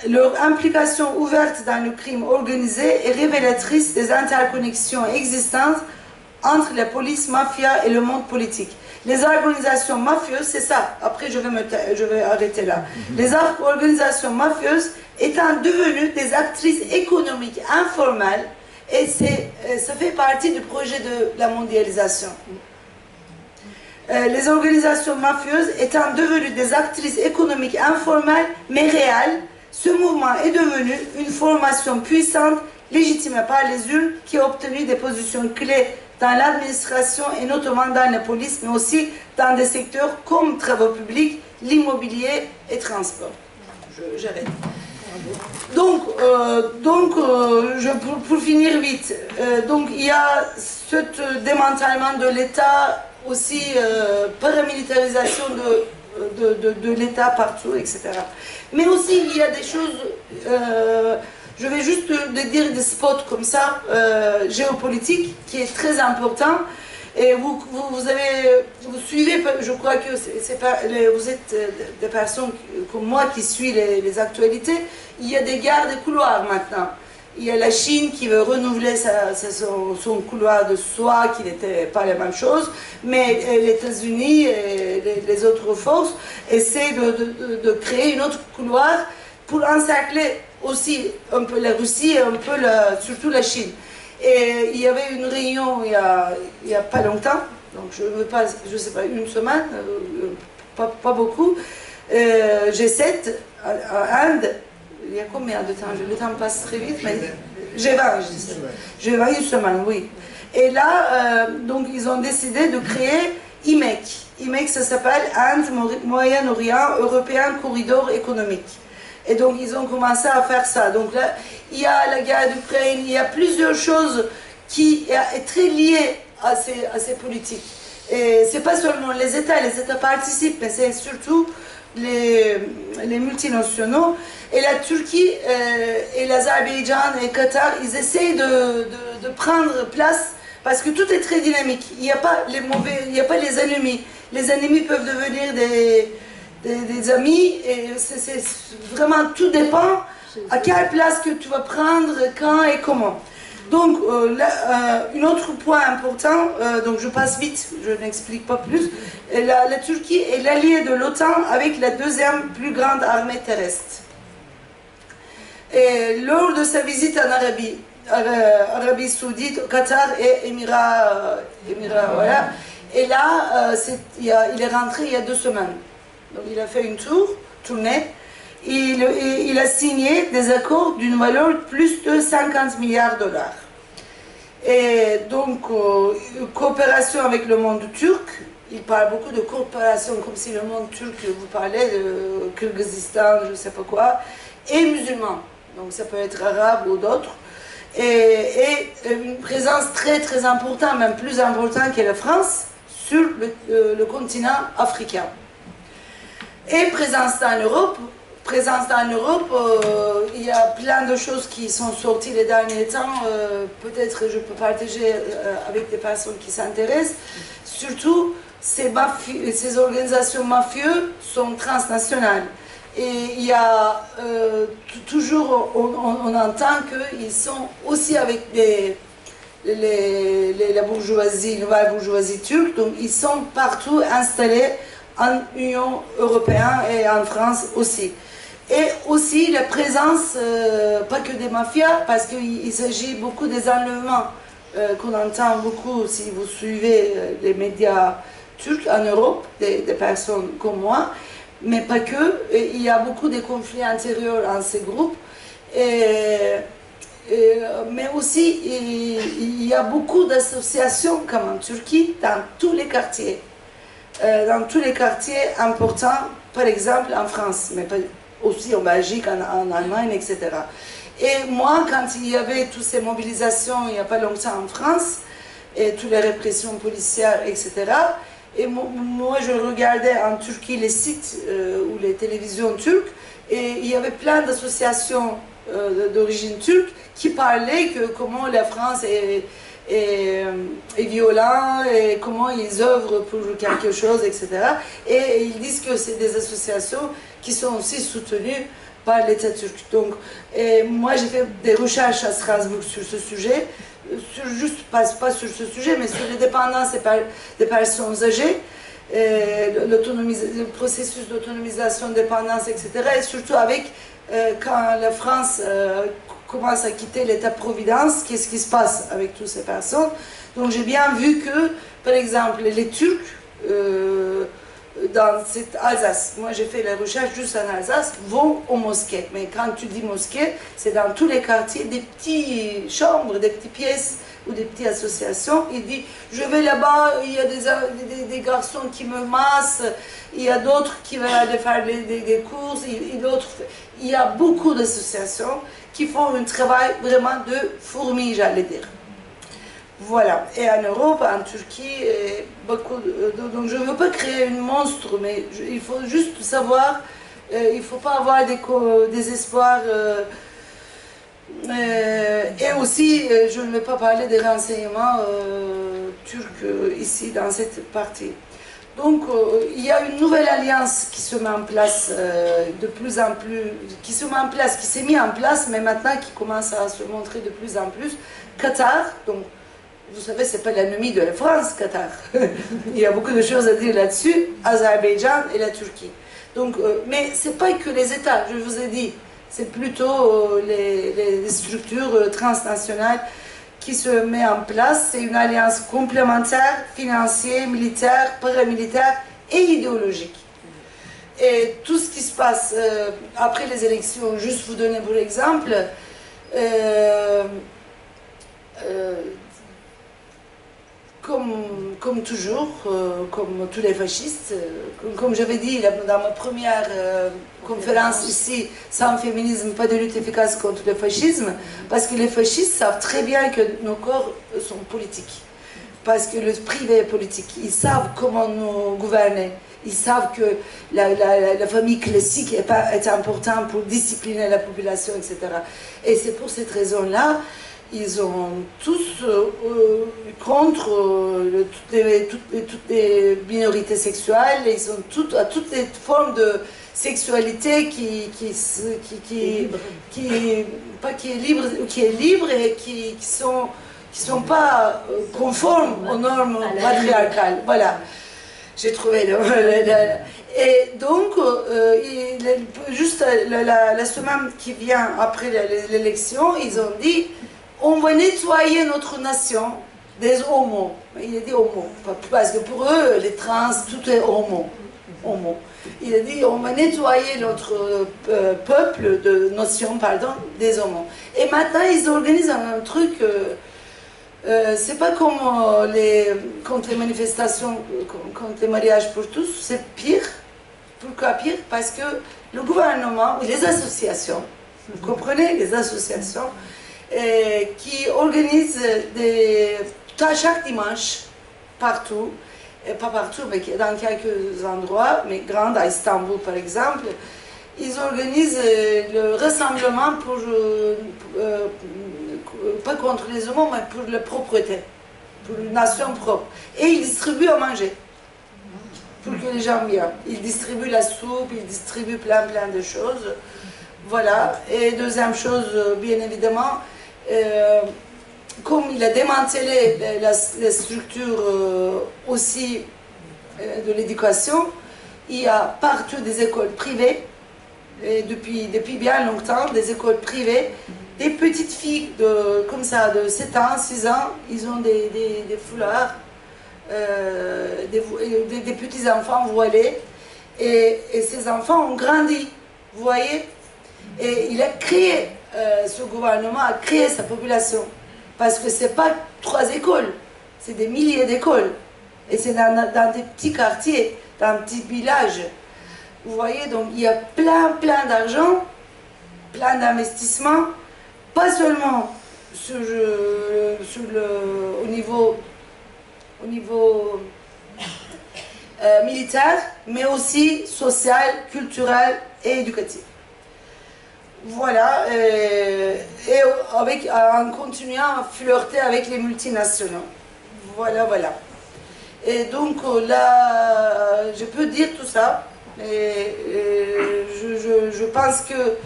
Leur implication ouverte dans le crime organisé est révélatrice des interconnexions existantes entre la police, mafia et le monde politique. Les organisations mafieuses, c'est ça, après je vais arrêter là. Les organisations mafieuses étant devenues des actrices économiques informelles, et ça fait partie du projet de la mondialisation. Les organisations mafieuses étant devenues des actrices économiques informelles mais réelles, ce mouvement est devenu une formation puissante, légitimée par les urnes, qui a obtenu des positions clés dans l'administration et notamment dans la police, mais aussi dans des secteurs comme travaux publics, l'immobilier et transport. J'arrête. Donc, pour finir vite, donc il y a ce démantèlement de l'État, aussi paramilitarisation de l'État partout, etc. Mais aussi, il y a des choses, je vais juste dire des spots comme ça, géopolitiques, qui est très important. Et vous suivez, je crois que vous êtes des personnes comme moi qui suivent les actualités. Il y a des guerres de couloirs maintenant. Il y a la Chine qui veut renouveler son couloir de soie, qui n'était pas la même chose, mais les États-Unis et les autres forces essaient de créer un autre couloir pour encercler aussi un peu la Russie et un peu surtout la Chine. Et il y avait une réunion il y a pas longtemps, donc je sais pas, une semaine, pas beaucoup, G7 en Inde. Il y a combien de temps? Le temps passe très vite, mais G20, une semaine, oui. Et là, donc ils ont décidé de créer IMEC. IMEC, ça s'appelle Inde, Moyen-Orient, Européen Corridor économique. Et donc ils ont commencé à faire ça. Donc là, il y a la guerre d'Ukraine, il y a plusieurs choses qui sont très liées à ces politiques. Et c'est pas seulement les États participent, mais c'est surtout les multinationaux. Et la Turquie et l'Azerbaïdjan et le Qatar, ils essayent de prendre place parce que tout est très dynamique. Il n'y a pas les mauvais, il n'y a pas les ennemis. Les ennemis peuvent devenir des amis et c'est vraiment tout dépend à quelle place que tu vas prendre, quand et comment. Donc, un autre point important, donc je passe vite, je n'explique pas plus, la Turquie est l'allié de l'OTAN avec la deuxième plus grande armée terrestre. Et lors de sa visite en Arabie Saoudite, Qatar et Émirats, voilà, et là, il est rentré il y a 2 semaines. Donc il a fait une tournée, et il a signé des accords d'une valeur de plus de 50 milliards de dollars. Et donc, coopération avec le monde turc, il parle beaucoup de coopération, comme si le monde turc, vous parlez de Kyrgyzstan, je ne sais pas quoi, et musulman, donc ça peut être arabe ou d'autres. et une présence très très importante, même plus importante que la France, sur le continent africain. Et présence en Europe, il y a plein de choses qui sont sorties les derniers temps, peut-être je peux partager avec des personnes qui s'intéressent. Surtout, ces organisations mafieuses sont transnationales. Et il y a toujours, on entend qu'ils sont aussi avec la bourgeoisie, nouvelle bourgeoisie turque, donc ils sont partout installés en Union européenne et en France aussi. Et aussi la présence, pas que des mafias, parce qu'il s'agit beaucoup des enlèvements qu'on entend beaucoup si vous suivez les médias turcs en Europe, des personnes comme moi, mais pas que. Il y a beaucoup de conflits intérieurs en ces groupes. Mais aussi, il y a beaucoup d'associations, comme en Turquie, dans tous les quartiers. Dans tous les quartiers importants, par exemple en France, mais aussi en Belgique, en Allemagne, etc. Et moi, quand il y avait toutes ces mobilisations, il n'y a pas longtemps en France, et toutes les répressions policières, etc., et moi, je regardais en Turquie les sites ou les télévisions turques, et il y avait plein d'associations d'origine turque qui parlaient que comment la France est violente et comment ils œuvrent pour quelque chose, etc. Et ils disent que c'est des associations qui sont aussi soutenues par l'État turc. Donc, moi, j'ai fait des recherches à Strasbourg sur ce sujet, pas sur ce sujet, mais sur les dépendances des personnes âgées, le processus d'autonomisation, dépendance, etc. Et surtout avec, quand la France commence à quitter l'État-providence, qu'est-ce qui se passe avec toutes ces personnes. Donc j'ai bien vu que, par exemple, les Turcs, dans cette Alsace, moi j'ai fait la recherche juste en Alsace, vont aux mosquées. Mais quand tu dis mosquée, c'est dans tous les quartiers, des petites chambres, des petites pièces ou des petites associations. Il dit, je vais là-bas, il y a des garçons qui me massent, il y a d'autres qui vont aller faire des courses, il y a beaucoup d'associations qui font un travail vraiment de fourmi, j'allais dire. Voilà. Et en Europe, en Turquie, beaucoup donc je ne veux pas créer un monstre, mais il faut juste savoir, il ne faut pas avoir des espoirs. Et aussi, je ne vais pas parler des renseignements turcs ici, dans cette partie. Donc, il y a une nouvelle alliance qui se met en place de plus en plus, qui s'est mise en place, mais maintenant qui commence à se montrer de plus en plus. Qatar, donc, vous savez, ce n'est pas l'ennemi de la France, Qatar. Il y a beaucoup de choses à dire là-dessus, Azerbaïdjan et la Turquie. Donc, mais ce n'est pas que les États, je vous ai dit, c'est plutôt les structures transnationales qui se met en place. C'est une alliance complémentaire, financière, militaire, paramilitaire et idéologique. Et tout ce qui se passe après les élections, juste vous donner pour exemple, comme toujours, comme tous les fascistes, comme j'avais dit dans ma première conférence ici, sans féminisme, pas de lutte efficace contre le fascisme, parce que les fascistes savent très bien que nos corps sont politiques, parce que le privé est politique, ils savent comment nous gouverner, ils savent que la famille classique est importante pour discipliner la population, etc. Et c'est pour cette raison-là, ils ont tous contre toutes les minorités sexuelles, ils sont à toutes les formes de sexualité qui est libre et qui sont pas conformes aux normes patriarcales. Voilà, j'ai trouvé et donc, juste la semaine qui vient après l'élection, ils ont dit on va nettoyer notre nation des homos. Il a dit homo, parce que pour eux, les trans, tout est homo. Il a dit on va nettoyer notre peuple, de nation, pardon, des homos. Et maintenant, ils organisent un truc, c'est pas comme contre les manifestations, contre les mariages pour tous, c'est pire. Pourquoi pire? Parce que le gouvernement, ou les associations, vous comprenez, les associations, qui organise chaque dimanche, partout, et pas partout, mais dans quelques endroits, mais grands, à Istanbul par exemple, ils organisent le rassemblement pas contre les homos, mais pour la propreté, pour une nation propre. Et ils distribuent à manger, pour que les gens viennent. Ils distribuent la soupe, ils distribuent plein de choses. Voilà. Et deuxième chose, bien évidemment, comme il a démantelé les structures aussi de l'éducation, il y a partout des écoles privées, et depuis bien longtemps, des écoles privées. Des petites filles comme ça, de 7 ans, 6 ans, ils ont des foulards, des petits-enfants voilés, et ces enfants ont grandi, vous voyez. Et il a créé, ce gouvernement a créé sa population, parce que ce n'est pas 3 écoles, c'est des milliers d'écoles, et c'est dans des petits quartiers, dans des petits villages. Vous voyez, donc il y a plein d'argent, plein d'investissements, pas seulement au niveau militaire, mais aussi social, culturel et éducatif. Voilà, et en continuant à flirter avec les multinationaux. Voilà. Et donc là, je peux dire tout ça, et je pense que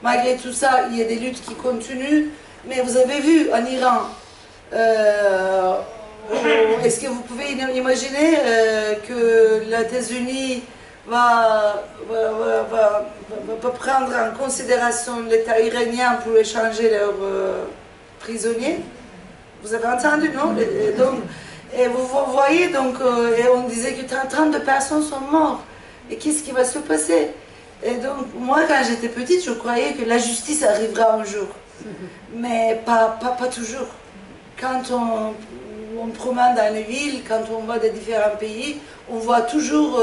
malgré tout ça, il y a des luttes qui continuent, mais vous avez vu en Iran, est-ce que vous pouvez imaginer que les États-Unis va prendre en considération l'État iranien pour échanger leurs prisonniers? Vous avez entendu, non? Et vous voyez, donc, et on disait que 30 personnes sont mortes. Et qu'est-ce qui va se passer? Et donc, moi, quand j'étais petite, je croyais que la justice arrivera un jour. Mais pas toujours. Quand on promène dans les villes, quand on va dans différents pays, on voit toujours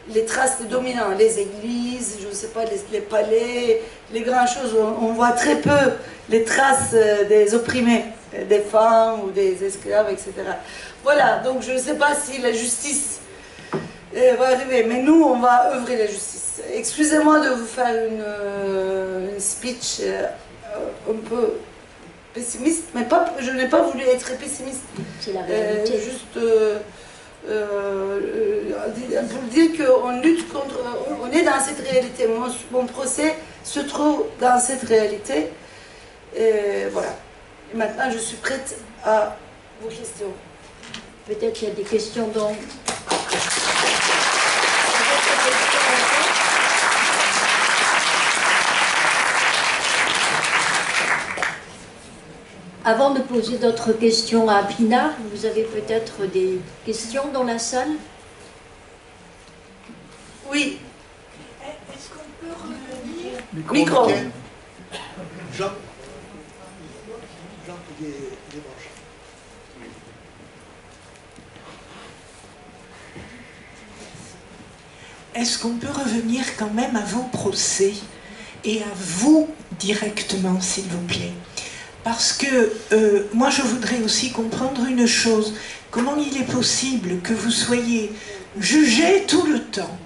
les traces des dominants, les églises, je ne sais pas, les palais, les grandes choses. On voit très peu les traces des opprimés, des femmes ou des esclaves, etc. Voilà, donc je ne sais pas si la justice va arriver, mais nous, on va œuvrer la justice. Excusez-moi de vous faire une speech un peu pessimiste, mais je n'ai pas voulu être pessimiste. C'est la réalité. Juste pour dire qu'on lutte contre... On est dans cette réalité. Mon procès se trouve dans cette réalité. Et voilà. Et maintenant, je suis prête à vos questions. Peut-être qu'il y a des questions donc. Avant de poser d'autres questions à Pinar, vous avez peut-être des questions dans la salle? Oui. Est-ce qu'on peut revenir? Micro. Jean, il est branché. Est-ce qu'on peut revenir quand même à vos procès et à vous directement, s'il vous plaît? Parce que moi, je voudrais aussi comprendre une chose. Comment il est possible que vous soyez jugé tout le temps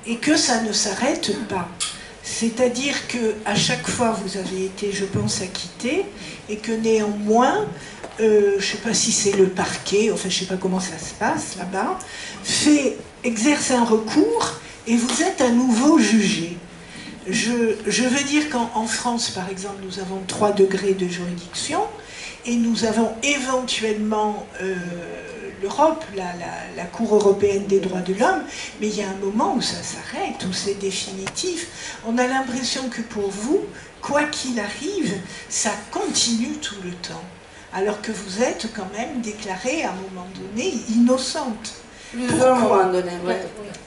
et que ça ne s'arrête pas? C'est-à-dire qu'à chaque fois, vous avez été, je pense, acquitté et que néanmoins, je ne sais pas si c'est le parquet, enfin, je ne sais pas comment ça se passe là-bas, exerce un recours et vous êtes à nouveau jugé. Je veux dire qu'en France, par exemple, nous avons 3 degrés de juridiction et nous avons éventuellement l'Europe, la Cour européenne des droits de l'homme, mais il y a un moment où ça s'arrête, où c'est définitif. On a l'impression que pour vous, quoi qu'il arrive, ça continue tout le temps, alors que vous êtes quand même déclarée à un moment donné innocente.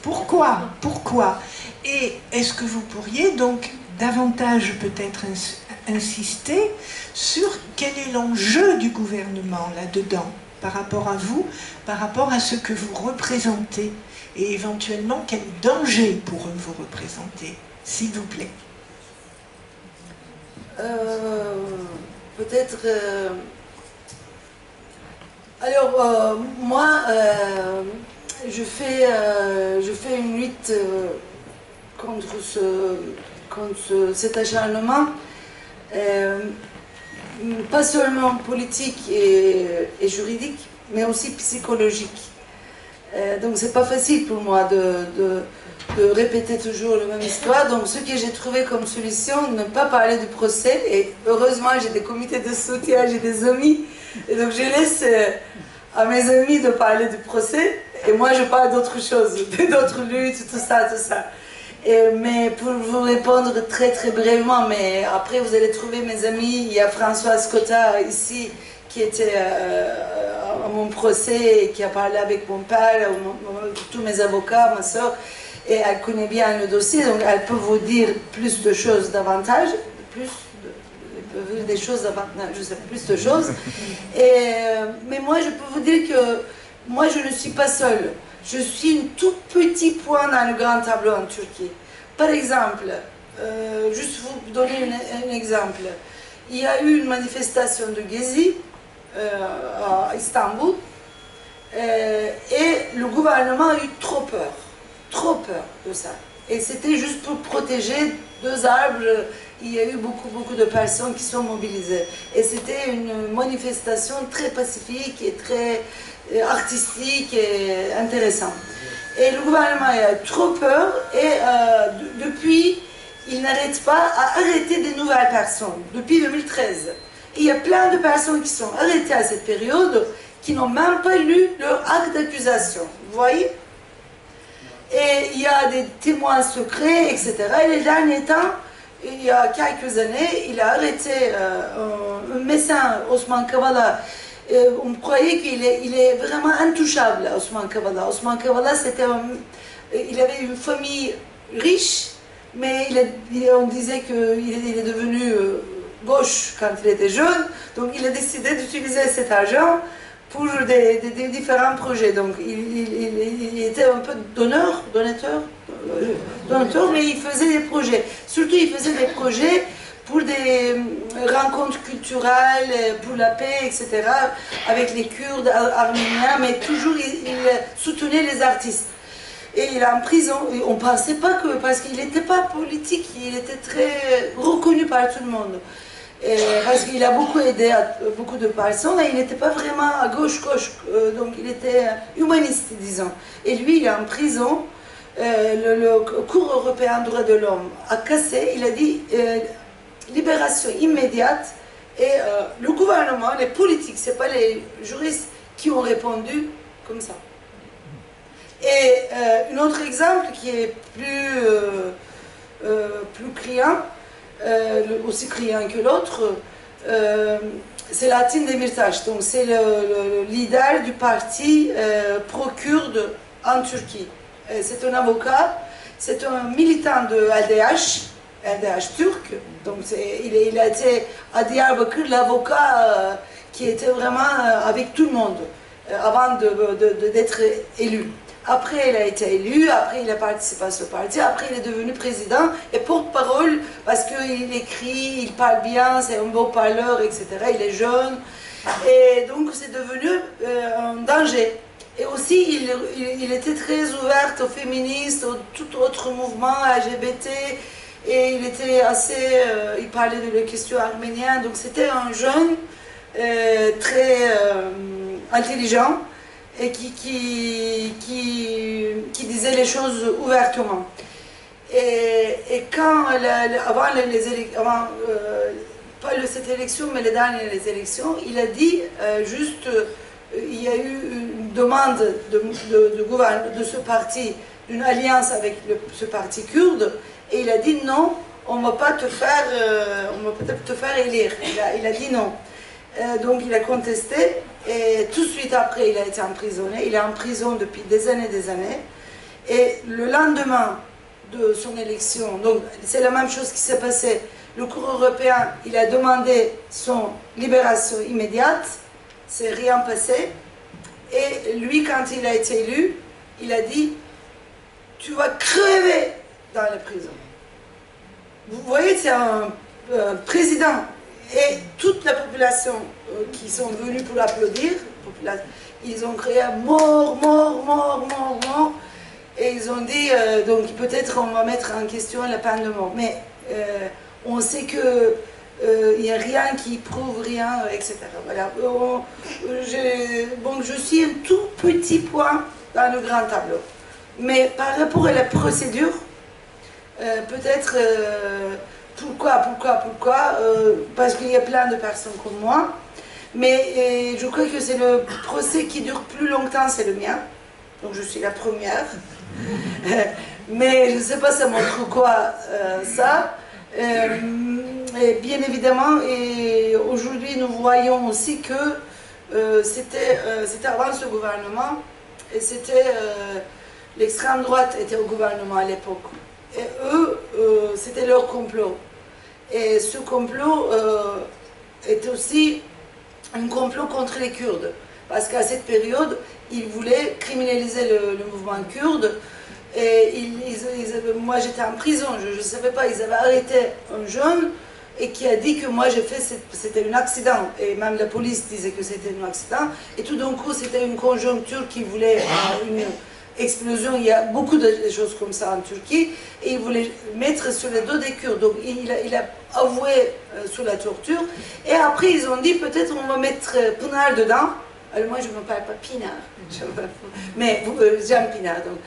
Pourquoi? Et est-ce que vous pourriez donc davantage peut-être insister sur quel est l'enjeu du gouvernement là-dedans, par rapport à vous, par rapport à ce que vous représentez, et éventuellement quel danger pour eux vous représentez, s'il vous plaît? peut-être... Alors, moi, je fais une lutte contre cet acharnement, pas seulement politique et juridique, mais aussi psychologique. Donc c'est pas facile pour moi de répéter toujours la même histoire. Donc ce que j'ai trouvé comme solution, ne pas parler du procès. Et heureusement, j'ai des comités de soutien, j'ai des amis. Et donc je laisse à mes amis de parler du procès. Et moi, je parle d'autres choses, d'autres luttes, tout ça, tout ça. Mais pour vous répondre très très brièvement, mais après vous allez trouver mes amis, il y a Françoise Cotta ici qui était à mon procès et qui a parlé avec mon père, tous mes avocats, ma soeur, et elle connaît bien le dossier, donc elle peut vous dire plus de choses davantage, des choses davantage, je sais plus de choses. Mais moi je peux vous dire que moi je ne suis pas seule. Je suis un tout petit point dans le grand tableau en Turquie. Par exemple, juste vous donner un exemple. Il y a eu une manifestation de Gezi à Istanbul et le gouvernement a eu trop peur de ça. Et c'était juste pour protéger 2 arbres. Il y a eu beaucoup de personnes qui sont mobilisées. Et c'était une manifestation très pacifique et très artistique et intéressant. Et le gouvernement a trop peur et depuis, il n'arrête pas à arrêter des nouvelles personnes, depuis 2013. Et il y a plein de personnes qui sont arrêtées à cette période qui n'ont même pas lu leur acte d'accusation. Vous voyez? Et il y a des témoins secrets, etc. Et les derniers temps, il y a quelques années, il a arrêté un médecin, Osman Kavala. On croyait qu'il est vraiment intouchable, Osman Kavala. Osman Kavala, il avait une famille riche, mais on disait qu'il est devenu gauche quand il était jeune, donc il a décidé d'utiliser cet argent pour des différents projets. Donc il était un peu donateur, mais il faisait des projets. Surtout il faisait des projets pour des rencontres culturelles, pour la paix, etc., avec les Kurdes arméniens, mais toujours il soutenait les artistes. Et il est en prison, on ne pensait pas que, parce qu'il n'était pas politique, il était très reconnu par tout le monde. Parce qu'il a beaucoup aidé beaucoup de personnes, et il n'était pas vraiment à gauche, donc il était humaniste, disons. Et lui, il est en prison, le Cour européen des droits de l'homme a cassé, il a dit libération immédiate, et le gouvernement, les politiques, ce n'est pas les juristes qui ont répondu comme ça. Et un autre exemple qui est plus criant, aussi criant que l'autre, c'est Latin Demirtas. Donc c'est le leader du parti pro-kurde en Turquie. C'est un avocat, c'est un militant de LDH turc. Donc il a été à Diyarbakır l'avocat qui était vraiment avec tout le monde avant d'être élu. Après, il a été élu, après il a participé à ce parti, après il est devenu président et porte-parole parce qu'il écrit, il parle bien, c'est un beau parleur, etc. Il est jeune et donc c'est devenu un danger. Et aussi, il était très ouvert aux féministes, à tout autre mouvement LGBT et il était assez, il parlait de la question arménienne, donc c'était un jeune très intelligent et qui disait les choses ouvertement. Et quand, avant pas cette élection, mais les dernières élections, il a dit juste, il y a eu une demande de ce parti, d'une alliance avec ce parti kurde, et il a dit non, on ne va pas te faire, élire. Il a dit non. Donc il a contesté et tout de suite après il a été emprisonné. Il est en prison depuis des années. Et le lendemain de son élection, donc c'est la même chose qui s'est passé. Le Cour européen, il a demandé son libération immédiate. C'est rien passé. Et lui, quand il a été élu, il a dit « Tu vas crever dans la prison ». Vous voyez, c'est un président. Et toute la population qui sont venus pour applaudir, ils ont crié mort, mort, mort, mort, mort. Et ils ont dit, donc peut-être on va mettre en question la peine de mort. Mais on sait que il n'y a rien qui prouve rien, etc. Voilà. Je suis un tout petit point dans le grand tableau. Mais par rapport à la procédure, peut-être, pourquoi parce qu'il y a plein de personnes comme moi. Mais je crois que c'est le procès qui dure plus longtemps, c'est le mien. Donc je suis la première. Mais je ne sais pas ça montre quoi ça. Et bien évidemment, et aujourd'hui nous voyons aussi que c'était avant ce gouvernement, et c'était l'extrême droite était au gouvernement à l'époque. Et eux, c'était leur complot. Et ce complot est aussi un complot contre les Kurdes. Parce qu'à cette période, ils voulaient criminaliser le mouvement kurde. Et moi j'étais en prison, je ne savais pas, ils avaient arrêté un jeune et qui a dit que moi j'ai fait, c'était un accident. Et même la police disait que c'était un accident. Et tout d'un coup, c'était une conjoncture qui voulait une explosion. Il y a beaucoup de choses comme ça en Turquie. Et il voulait mettre sur le dos des Kurdes. Donc il a avoué sous la torture. Et après, ils ont dit peut-être on va mettre Pınar dedans. Alors moi je ne m'appelle pas Pınar, mais j'aime Pınar. Donc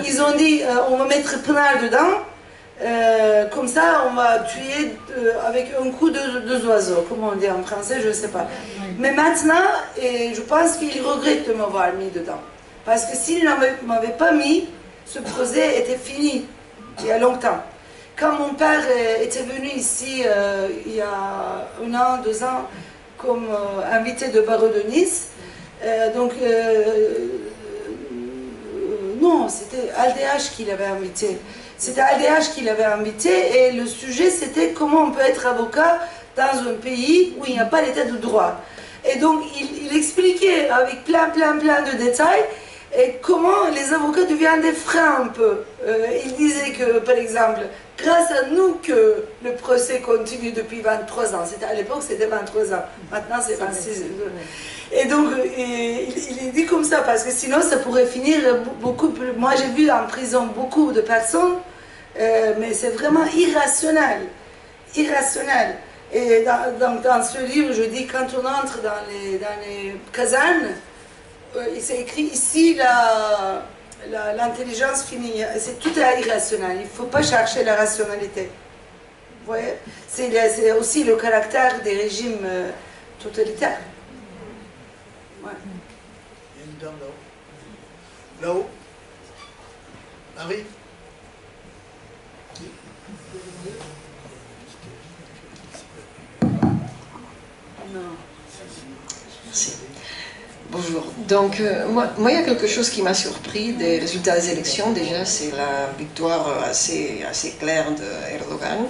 ils ont dit on va mettre Pınar dedans, comme ça on va tuer avec un coup de deux oiseaux, comme on dit en français, je ne sais pas. Mais maintenant, je pense qu'ils regrettent de m'avoir mis dedans. Parce que s'ils ne m'avaient pas mis, ce procès était fini il y a longtemps. Quand mon père était venu ici il y a 1 an, 2 ans, comme invité de barreau de Nice. Non, c'était AldéH qui l'avait invité. C'était AldéH qui l'avait invité et le sujet c'était comment on peut être avocat dans un pays où il n'y a pas l'état de droit. Et donc il expliquait avec plein de détails et comment les avocats deviennent des freins un peu. Il disait que, par exemple, grâce à nous que le procès continue depuis 23 ans. À l'époque, c'était 23 ans. Maintenant, c'est 26 ans. Et donc, il est dit comme ça, parce que sinon, ça pourrait finir beaucoup plus... Moi, j'ai vu en prison beaucoup de personnes, mais c'est vraiment irrationnel. Irrationnel. Et dans ce livre, je dis, quand on entre dans les casernes, c'est écrit ici, l'intelligence finit, c'est tout est irrationnel, il ne faut pas chercher la rationalité. Vous voyez, c'est aussi le caractère des régimes totalitaires. Ouais. Il y a une dame là-haut. Là-haut. Marie. Non. Merci. Bonjour. Donc, moi, il y a quelque chose qui m'a surpris des résultats des élections. Déjà, c'est la victoire assez claire d'Erdogan,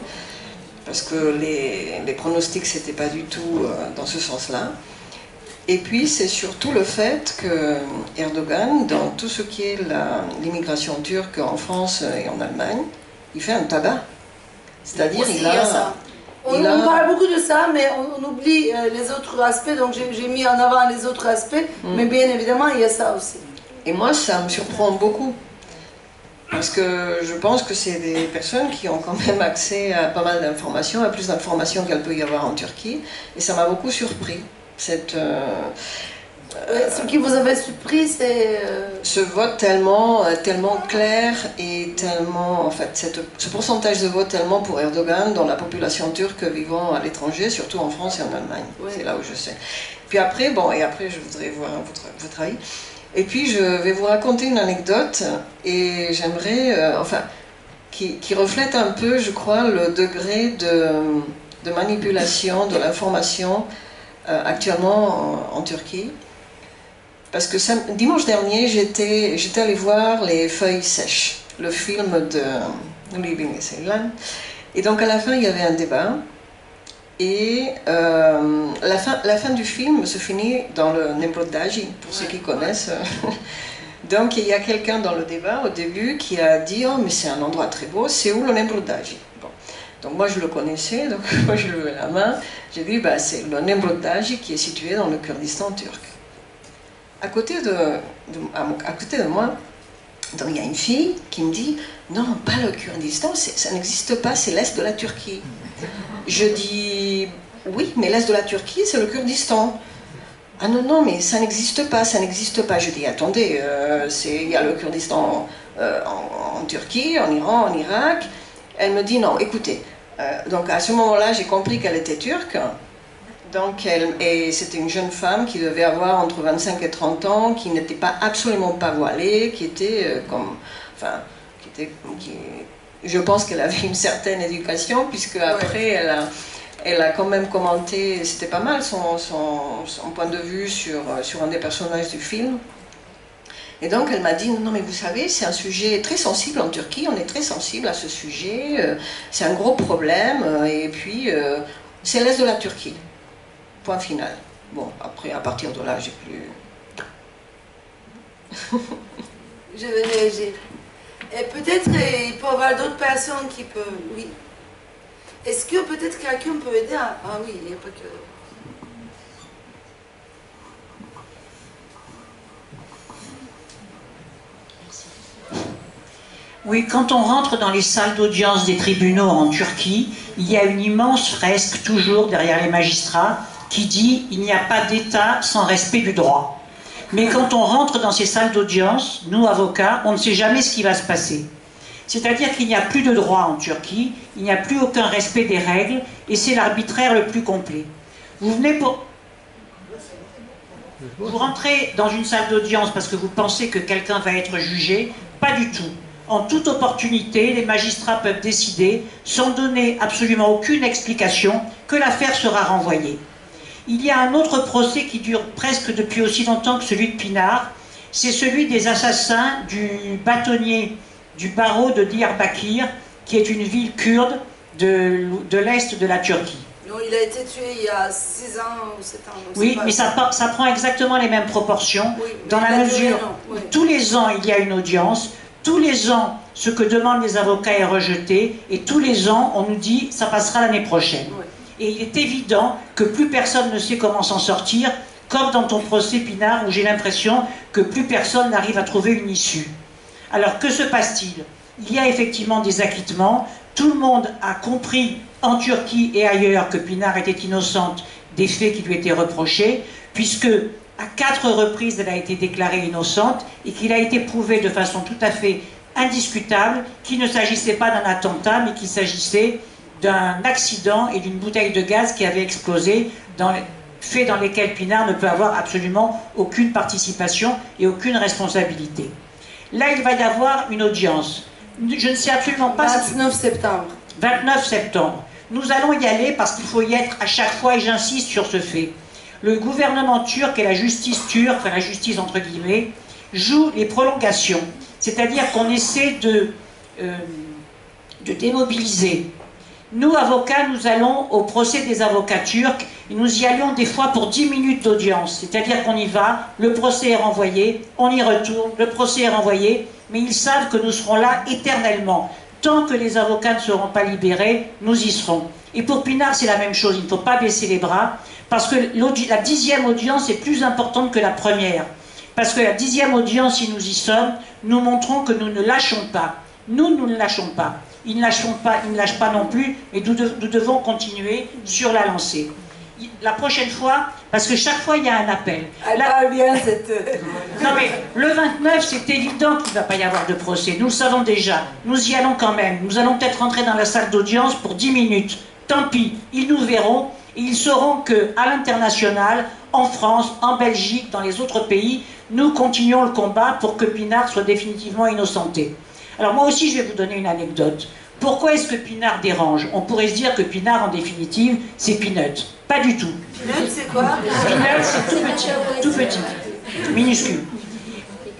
parce que les pronostics, c'était pas du tout dans ce sens-là. Et puis, c'est surtout le fait que Erdogan, dans tout ce qui est l'immigration turque en France et en Allemagne, il fait un tabac. C'est-à-dire, il a ça. On parle beaucoup de ça, mais on oublie les autres aspects, donc j'ai mis en avant les autres aspects, mais bien évidemment, il y a ça aussi. Et moi, ça me surprend beaucoup, parce que je pense que c'est des personnes qui ont quand même accès à pas mal d'informations, à plus d'informations qu'elle peut y avoir en Turquie, et ça m'a beaucoup surpris, ce qui vous avait surpris, c'est... ce vote tellement clair et tellement, en fait, ce pourcentage de vote tellement pour Erdogan dans la population turque vivant à l'étranger, surtout en France et en Allemagne. Oui. C'est là où je sais. Puis après, je voudrais voir votre avis. Et puis je vais vous raconter une anecdote, et j'aimerais, qui reflète un peu, je crois, le degré de manipulation de l'information actuellement en Turquie. Parce que dimanche dernier, j'étais allée voir Les Feuilles Sèches, le film de Living Ceylan. Et donc à la fin, il y avait un débat. Et la fin du film se finit dans le Nemrut-Dağ, pour ceux qui connaissent. Donc il y a quelqu'un dans le débat au début qui a dit « Oh, mais c'est un endroit très beau, c'est où le Nemrut-Dağ ?» Bon. Donc moi je le connaissais, donc moi je levais la main, j'ai dit bah, c'est le Nemrut qui est situé dans le Kurdistan turc. À côté de moi, donc, il y a une fille qui me dit non, pas le Kurdistan, ça n'existe pas, c'est l'Est de la Turquie. Je dis oui, mais l'Est de la Turquie c'est le Kurdistan. Ah non, non, mais ça n'existe pas, ça n'existe pas. Je dis attendez, il y a le Kurdistan en Turquie, en Iran, en Irak. Elle me dit non, écoutez. Donc à ce moment-là, j'ai compris qu'elle était turque. Donc, et c'était une jeune femme qui devait avoir entre 25 et 30 ans, qui n'était pas absolument pas voilée, qui était je pense qu'elle avait une certaine éducation, puisque après elle a quand même commenté, c'était pas mal son point de vue sur un des personnages du film. Et donc elle m'a dit, non mais vous savez, c'est un sujet très sensible en Turquie, on est très sensible à ce sujet, c'est un gros problème, et puis c'est l'Est de la Turquie. Point final. Bon, après, à partir de là, j'ai plus... Je vais réagir. Et peut-être il peut y avoir d'autres personnes qui peuvent... Oui. Est-ce que peut-être quelqu'un peut aider à... Ah oui, il n'y a pas que... Oui, quand on rentre dans les salles d'audience des tribunaux en Turquie, il y a une immense fresque, toujours derrière les magistrats, qui dit « il n'y a pas d'État sans respect du droit ». Mais quand on rentre dans ces salles d'audience, nous, avocats, on ne sait jamais ce qui va se passer. C'est-à-dire qu'il n'y a plus de droit en Turquie, il n'y a plus aucun respect des règles, et c'est l'arbitraire le plus complet. Vous venez pour... Vous rentrez dans une salle d'audience parce que vous pensez que quelqu'un va être jugé, pas du tout. En toute opportunité, les magistrats peuvent décider, sans donner absolument aucune explication, que l'affaire sera renvoyée. Il y a un autre procès qui dure presque depuis aussi longtemps que celui de Pinar, c'est celui des assassins du bâtonnier du barreau de Diyarbakir, qui est une ville kurde de l'est de la Turquie. Non, il a été tué il y a 6 ans ou 7 ans. Oui, mais ça prend exactement les mêmes proportions, oui, dans la mesure où tous les ans il y a une audience, tous les ans ce que demandent les avocats est rejeté, et tous les ans on nous dit ça passera l'année prochaine. Oui. Et il est évident que plus personne ne sait comment s'en sortir, comme dans ton procès Pinar, où j'ai l'impression que plus personne n'arrive à trouver une issue. Alors que se passe-t-il? Il y a effectivement des acquittements, tout le monde a compris en Turquie et ailleurs que Pinar était innocente des faits qui lui étaient reprochés, puisque à 4 reprises elle a été déclarée innocente et qu'il a été prouvé de façon tout à fait indiscutable qu'il ne s'agissait pas d'un attentat, mais qu'il s'agissait d'un accident et d'une bouteille de gaz qui avait explosé, faits dans lesquels Pinar ne peut avoir absolument aucune participation et aucune responsabilité. Là, il va y avoir une audience. Je ne sais absolument pas... 29 septembre. 29 septembre. Nous allons y aller parce qu'il faut y être à chaque fois, et j'insiste sur ce fait. Le gouvernement turc et la justice turque, enfin la justice entre guillemets, jouent les prolongations. C'est-à-dire qu'on essaie de démobiliser. Nous, avocats, nous allons au procès des avocats turcs, et nous y allions des fois pour 10 minutes d'audience. C'est-à-dire qu'on y va, le procès est renvoyé, on y retourne, le procès est renvoyé, mais ils savent que nous serons là éternellement. Tant que les avocats ne seront pas libérés, nous y serons. Et pour Pinar, c'est la même chose, il ne faut pas baisser les bras, parce que la 10e audience est plus importante que la première. Parce que la 10e audience, si nous y sommes, nous montrons que nous ne lâchons pas. Nous ne lâchons pas. Ils ne lâchent pas non plus, et nous devons continuer sur la lancée. La prochaine fois, parce que chaque fois il y a un appel. Elle parle bien cette... Non mais le 29, c'est évident qu'il ne va pas y avoir de procès, nous le savons déjà. Nous y allons quand même, nous allons peut-être rentrer dans la salle d'audience pour 10 minutes. Tant pis, ils nous verront, et ils sauront qu'à l'international, en France, en Belgique, dans les autres pays, nous continuons le combat pour que Pinar soit définitivement innocenté. Alors moi aussi je vais vous donner une anecdote. Pourquoi est-ce que Pinar dérange? On pourrait se dire que Pinar en définitive c'est Peanut. Pas du tout. Peanut c'est quoi? Peanut c'est tout petit, minuscule.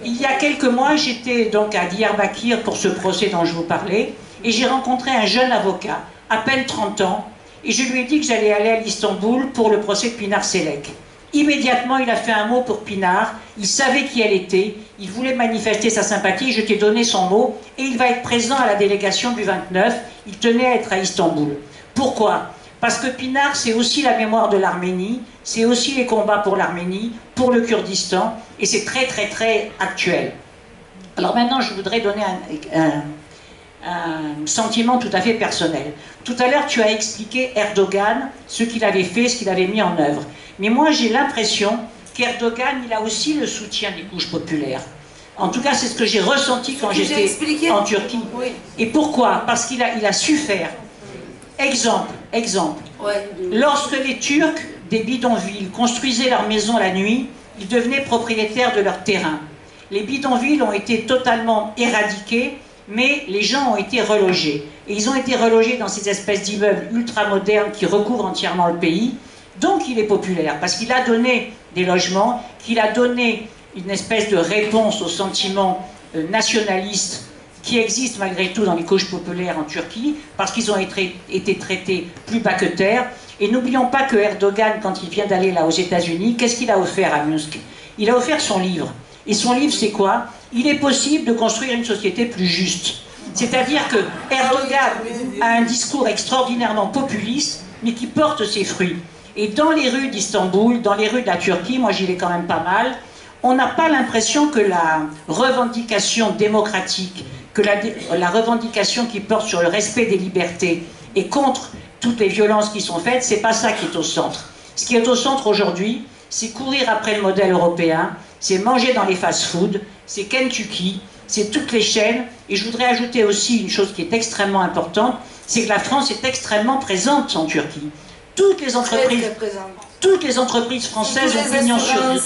Il y a quelques mois j'étais donc à Diyarbakir pour ce procès dont je vous parlais et j'ai rencontré un jeune avocat, à peine 30 ans, et je lui ai dit que j'allais aller à l'Istanbul pour le procès de Pinar Selek. Immédiatement, il a fait un mot pour Pinard, il savait qui elle était, il voulait manifester sa sympathie, je t'ai donné son mot, et il va être présent à la délégation du 29, il tenait à être à Istanbul. Pourquoi? Parce que Pinard, c'est aussi la mémoire de l'Arménie, c'est aussi les combats pour l'Arménie, pour le Kurdistan, et c'est très très très actuel. Alors maintenant, je voudrais donner un sentiment tout à fait personnel. Tout à l'heure, tu as expliqué Erdogan, ce qu'il avait fait, ce qu'il avait mis en œuvre. Mais moi, j'ai l'impression qu'Erdogan, il a aussi le soutien des couches populaires. En tout cas, c'est ce que j'ai ressenti quand j'étais en Turquie. Oui. Et pourquoi? Parce qu'il a su faire. Exemple. Ouais. Lorsque les Turcs des bidonvilles construisaient leurs maisons la nuit, ils devenaient propriétaires de leur terrain. Les bidonvilles ont été totalement éradiqués, mais les gens ont été relogés. Et ils ont été relogés dans ces espèces d'immeubles ultra-modernes qui recouvrent entièrement le pays. Donc il est populaire, parce qu'il a donné des logements, qu'il a donné une espèce de réponse au sentiment nationaliste qui existe malgré tout dans les couches populaires en Turquie, parce qu'ils ont été traités plus bas que terre. Et n'oublions pas que Erdogan, quand il vient d'aller là aux États-Unis, qu'est-ce qu'il a offert à Minsk? Il a offert son livre. Et son livre, c'est quoi? Il est possible de construire une société plus juste. C'est-à-dire que Erdogan a un discours extraordinairement populiste, mais qui porte ses fruits. Et dans les rues d'Istanbul, dans les rues de la Turquie, moi j'y vais quand même pas mal, on n'a pas l'impression que la revendication démocratique, que la revendication qui porte sur le respect des libertés et contre toutes les violences qui sont faites, c'est pas ça qui est au centre. Ce qui est au centre aujourd'hui, c'est courir après le modèle européen, c'est manger dans les fast-foods, c'est Kentucky, c'est toutes les chaînes. Et je voudrais ajouter aussi une chose qui est extrêmement importante, c'est que la France est extrêmement présente en Turquie. Toutes les entreprises françaises ont pignon sur rue,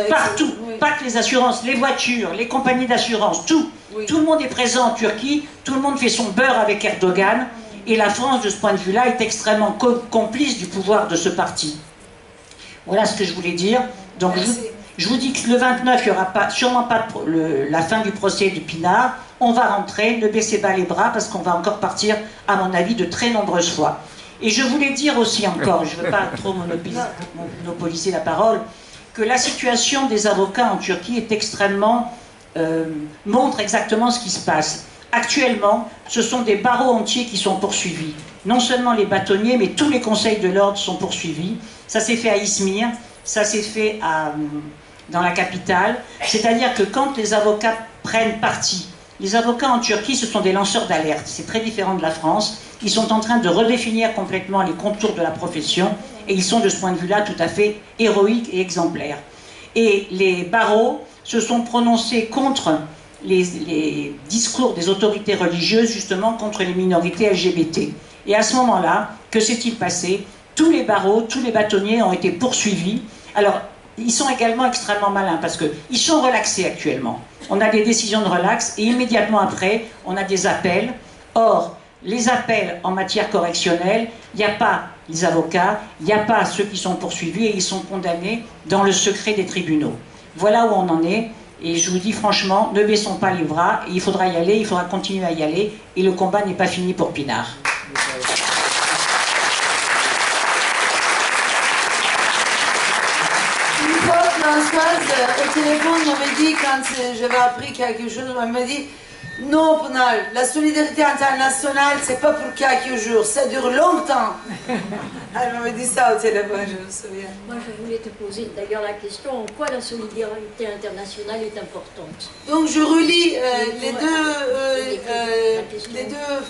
partout, oui. Pas que les assurances, les voitures, les compagnies d'assurance, tout. Oui. Tout le monde est présent en Turquie, tout le monde fait son beurre avec Erdogan, et la France, de ce point de vue-là, est extrêmement complice du pouvoir de ce parti. Voilà ce que je voulais dire. Donc je vous dis que le 29, il n'y aura sûrement pas la fin du procès de Pinard. On va rentrer, ne baissez pas les bras, parce qu'on va encore partir, à mon avis, de très nombreuses fois. Et je voulais dire aussi encore, je ne veux pas trop monopoliser la parole, que la situation des avocats en Turquie est extrêmement... montre exactement ce qui se passe. Actuellement, ce sont des barreaux entiers qui sont poursuivis. Non seulement les bâtonniers, mais tous les conseils de l'ordre sont poursuivis. Ça s'est fait à Izmir, ça s'est fait dans la capitale. C'est-à-dire que quand les avocats prennent parti, les avocats en Turquie, ce sont des lanceurs d'alerte. C'est très différent de la France. Ils sont en train de redéfinir complètement les contours de la profession et ils sont de ce point de vue-là tout à fait héroïques et exemplaires. Et les barreaux se sont prononcés contre les discours des autorités religieuses, justement contre les minorités LGBT. Et à ce moment-là, que s'est-il passé? Tous les barreaux, tous les bâtonniers ont été poursuivis. Alors, ils sont également extrêmement malins parce qu'ils sont relaxés actuellement. On a des décisions de relax et immédiatement après, on a des appels. Or, les appels en matière correctionnelle, il n'y a pas les avocats, il n'y a pas ceux qui sont poursuivis et ils sont condamnés dans le secret des tribunaux. Voilà où on en est. Et je vous dis franchement, ne baissons pas les bras. Il faudra y aller, il faudra continuer à y aller. Et le combat n'est pas fini pour Pinard. Une fois, Françoise, au téléphone, m'avait dit, quand j'avais appris quelque chose, elle m'a dit non, Pinard, la solidarité internationale, c'est pas pour quelques jours, ça dure longtemps. Elle m'avait dit ça au téléphone, je me souviens. Moi, je voulais te poser d'ailleurs la question en quoi la solidarité internationale est importante. Donc, je relis les deux.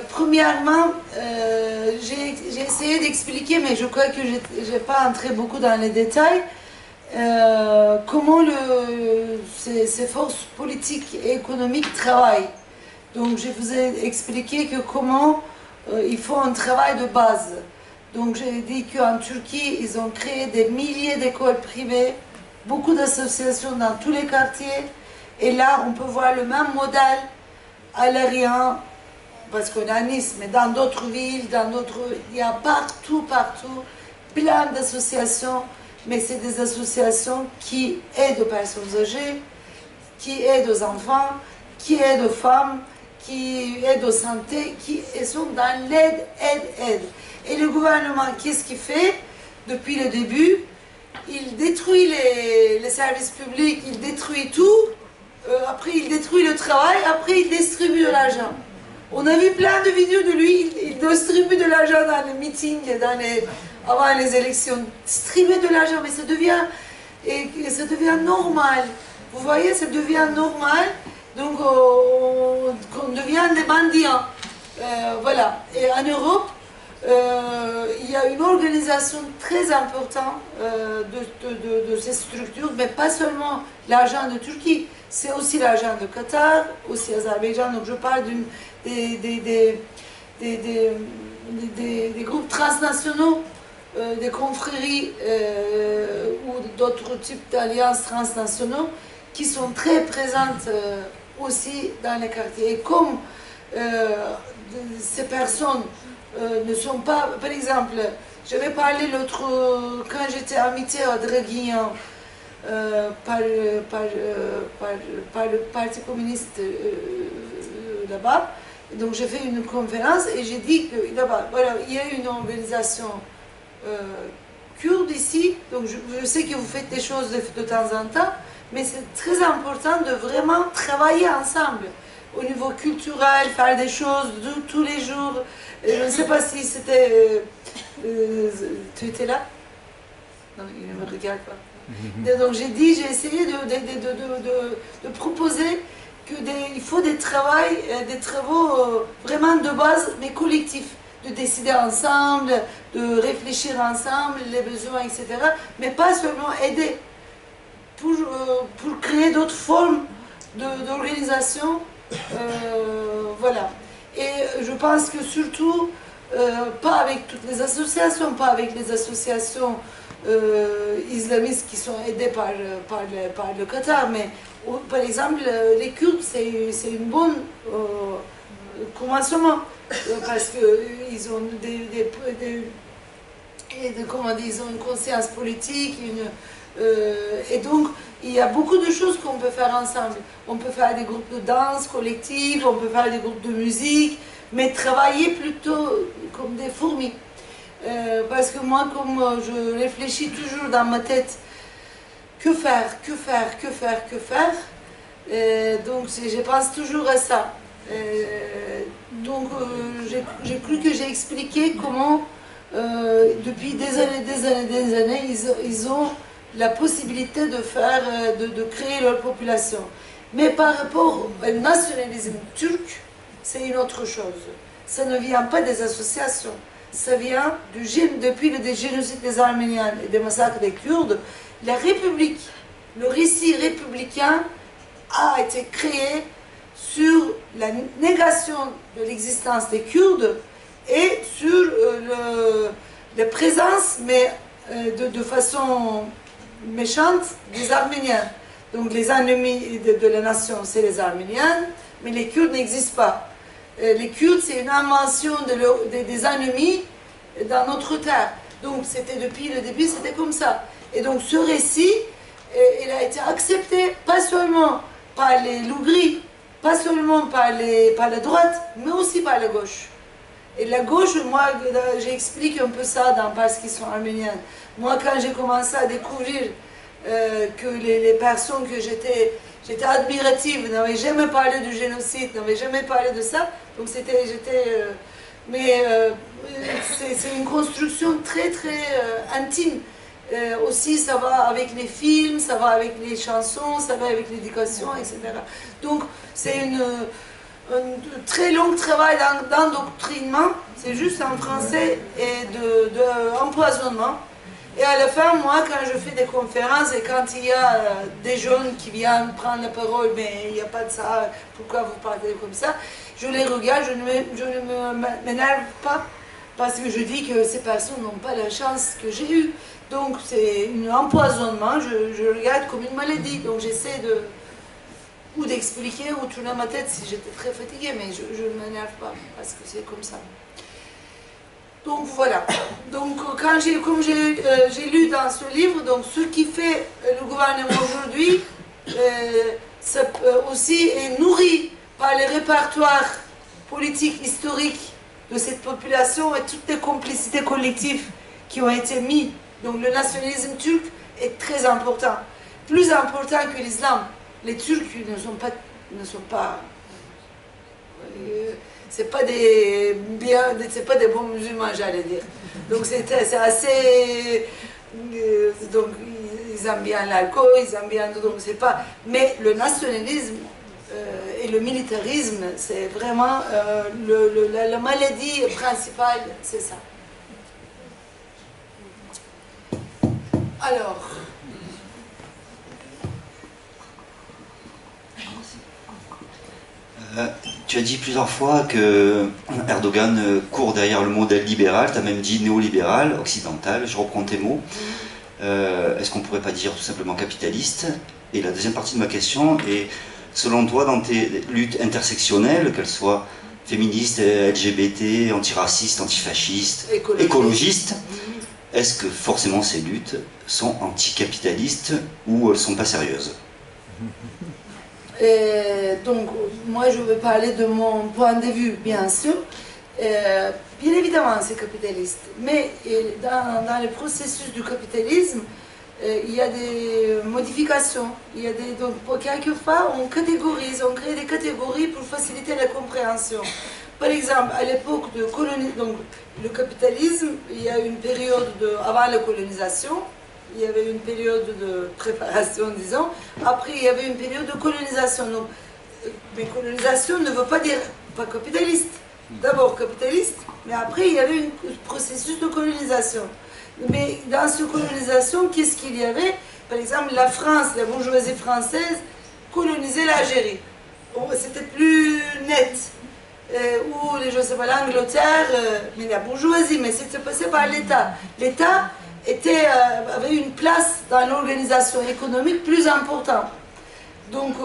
Premièrement, j'ai essayé d'expliquer, mais je crois que je n'ai pas entré beaucoup dans les détails, comment ces forces politiques et économiques travaillent. Donc je vous ai expliqué que comment il faut un travail de base. Donc j'ai dit qu'en Turquie, ils ont créé des milliers d'écoles privées, beaucoup d'associations dans tous les quartiers. Et là, on peut voir le même modèle aérien, parce qu'on est à Nice, mais dans d'autres villes, il y a partout, plein d'associations. Mais c'est des associations qui aident aux personnes âgées, qui aident aux enfants, qui aident aux femmes, qui aident aux santé, qui sont dans l'aide. Et le gouvernement, qu'est-ce qu'il fait depuis le début? il détruit les services publics, il détruit tout, après il détruit le travail, après il distribue de l'argent. On a vu plein de vidéos de lui, il distribue de l'argent dans les meetings, avant les élections. Distribuer de l'argent, mais ça devient normal. Vous voyez, ça devient normal, donc on devient des mendiants. Voilà. Et en Europe, il y a une organisation très importante de ces structures, mais pas seulement l'argent de Turquie, c'est aussi l'argent de Qatar, aussi Azerbaïdjan. Donc je parle des groupes transnationaux, des confréries ou d'autres types d'alliances transnationaux qui sont très présentes aussi dans les quartiers. Et comme ces personnes ne sont pas... Par exemple, j'avais parlé quand j'étais invitée à Draguignan par le Parti communiste là-bas. Donc j'ai fait une conférence et j'ai dit que là-bas, voilà, il y a une organisation kurde ici, donc je sais que vous faites des choses de temps en temps, mais c'est très important de vraiment travailler ensemble au niveau culturel, faire des choses tous les jours. Je ne sais pas si c'était... tu étais là? Non, il ne me regarde pas. Donc j'ai essayé de proposer qu'il faut des travaux vraiment de base, mais collectifs, de décider ensemble, de réfléchir ensemble, les besoins, etc. Mais pas seulement aider, pour créer d'autres formes d'organisation. Voilà. Et je pense que surtout, pas avec toutes les associations, pas avec les associations islamistes qui sont aidées par le Qatar, mais par exemple, les Kurdes, c'est une bonne commencement, parce qu'ils ont ils ont une conscience politique, et donc il y a beaucoup de choses qu'on peut faire ensemble. On peut faire des groupes de danse collectifs, on peut faire des groupes de musique, mais travailler plutôt comme des fourmis. Parce que moi, comme je réfléchis toujours dans ma tête, que faire, donc je pense toujours à ça. Donc j'ai cru que j'ai expliqué comment, depuis des années, ils ont la possibilité de créer leur population. Mais par rapport au nationalisme turc, c'est une autre chose. Ça ne vient pas des associations, ça vient depuis le génocide des Arméniens et des massacres des Kurdes. La République, le récit républicain a été créé sur la négation de l'existence des Kurdes et sur la présence, mais de façon méchante, des Arméniens. Donc les ennemis de la nation, c'est les Arméniens, mais les Kurdes n'existent pas. Les Kurdes, c'est une invention des ennemis dans notre terre. Donc c'était depuis le début, c'était comme ça. Et donc ce récit, il a été accepté pas seulement par les loups-gris, pas seulement par la droite, mais aussi par la gauche. Et la gauche, moi, j'explique un peu ça parce qu'ils sont arméniens. Moi, quand j'ai commencé à découvrir que les personnes que j'étais admirative, n'avaient jamais parlé du génocide, n'avaient jamais parlé de ça, donc c'est une construction très très intime. Aussi, ça va avec les films, ça va avec les chansons, ça va avec l'éducation, etc. Donc, c'est un très long travail d'endoctrinement, c'est juste en français, et d'empoisonnement. Et à la fin, moi, quand je fais des conférences et quand il y a des jeunes qui viennent prendre la parole, mais il n'y a pas de ça, pourquoi vous parlez comme ça, je les regarde, je ne m'énerve pas, parce que je dis que ces personnes n'ont pas la chance que j'ai eue. Donc c'est un empoisonnement, je regarde comme une maladie, donc j'essaie d'expliquer ou tourner ma tête si j'étais très fatiguée, mais je ne m'énerve pas, parce que c'est comme ça. Donc voilà, donc comme j'ai lu dans ce livre, donc ce qui fait le gouvernement aujourd'hui, aussi est nourri par les répertoires politiques historiques de cette population et toutes les complicités collectives qui ont été mises. Donc le nationalisme turc est très important. Plus important que l'islam. Les Turcs ne sont pas c'est pas des bons musulmans, j'allais dire. Donc c'est assez donc ils aiment bien l'alcool, ils aiment bien donc c'est pas. Mais le nationalisme et le militarisme, c'est vraiment la maladie principale, c'est ça. Alors. Tu as dit plusieurs fois que Erdogan court derrière le modèle libéral, tu as même dit néolibéral, occidental, je reprends tes mots. Est-ce qu'on ne pourrait pas dire tout simplement capitaliste? Et la deuxième partie de ma question est, selon toi, dans tes luttes intersectionnelles, qu'elles soient féministes, LGBT, antiracistes, antifascistes, écologistes, est-ce que forcément ces luttes sont anticapitalistes ou elles ne sont pas sérieuses? Donc, moi, je veux parler de mon point de vue, bien sûr. Bien évidemment, c'est capitaliste. Mais dans le processus du capitalisme, il y a des modifications. Donc, quelquefois, on catégorise, on crée des catégories pour faciliter la compréhension. Par exemple, à l'époque de donc le capitalisme, il y a une période avant la colonisation. Il y avait une période de préparation, disons. Après, il y avait une période de colonisation. Donc, mais colonisation ne veut pas dire pas capitaliste. D'abord capitaliste, mais après, il y avait un processus de colonisation. Mais dans cette colonisation, qu'est-ce qu'il y avait? Par exemple, la France, la bourgeoisie française, colonisait l'Algérie. C'était plus net. Ou, je ne sais pas, l'Angleterre, mais la bourgeoisie, mais c'était passé par l'État. L'État avait une place dans l'organisation économique plus importante. Donc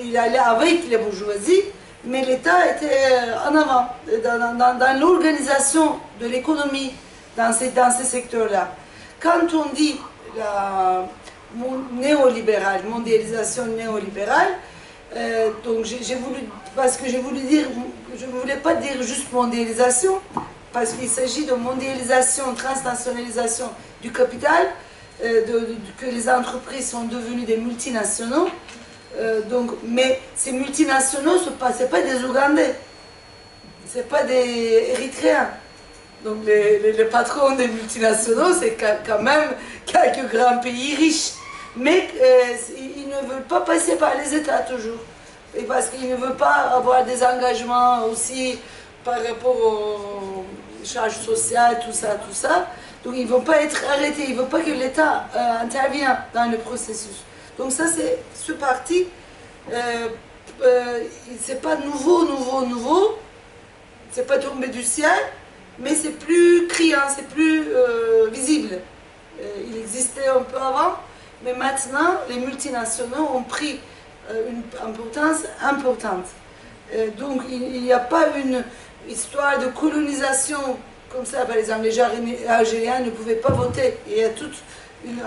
il allait avec les bourgeoisies, mais l'État était en avant dans l'organisation de l'économie dans ces secteurs-là. Quand on dit néolibérale, mondialisation néolibérale, donc parce que je ne voulais pas dire juste mondialisation, parce qu'il s'agit de mondialisation, transnationalisation du capital, que les entreprises sont devenues des multinationaux. Mais ces multinationaux, ce n'est pas des Ougandais, ce n'est pas des Érythréens. Donc les patrons des multinationaux, c'est quand même quelques grands pays riches. Mais ils ne veulent pas passer par les États toujours. Et parce qu'ils ne veulent pas avoir des engagements aussi par rapport aux charges sociales, tout ça. Donc ils ne vont pas être arrêtés, ils ne veulent pas que l'État intervienne dans le processus. Donc ça, c'est ce parti, c'est pas nouveau, c'est pas tombé du ciel, mais c'est plus criant, c'est plus visible. Il existait un peu avant, mais maintenant, les multinationaux ont pris une importance importante. Donc il n'y a pas une histoire de colonisation comme ça. Par exemple, les Algériens ne pouvaient pas voter. Il y a toute une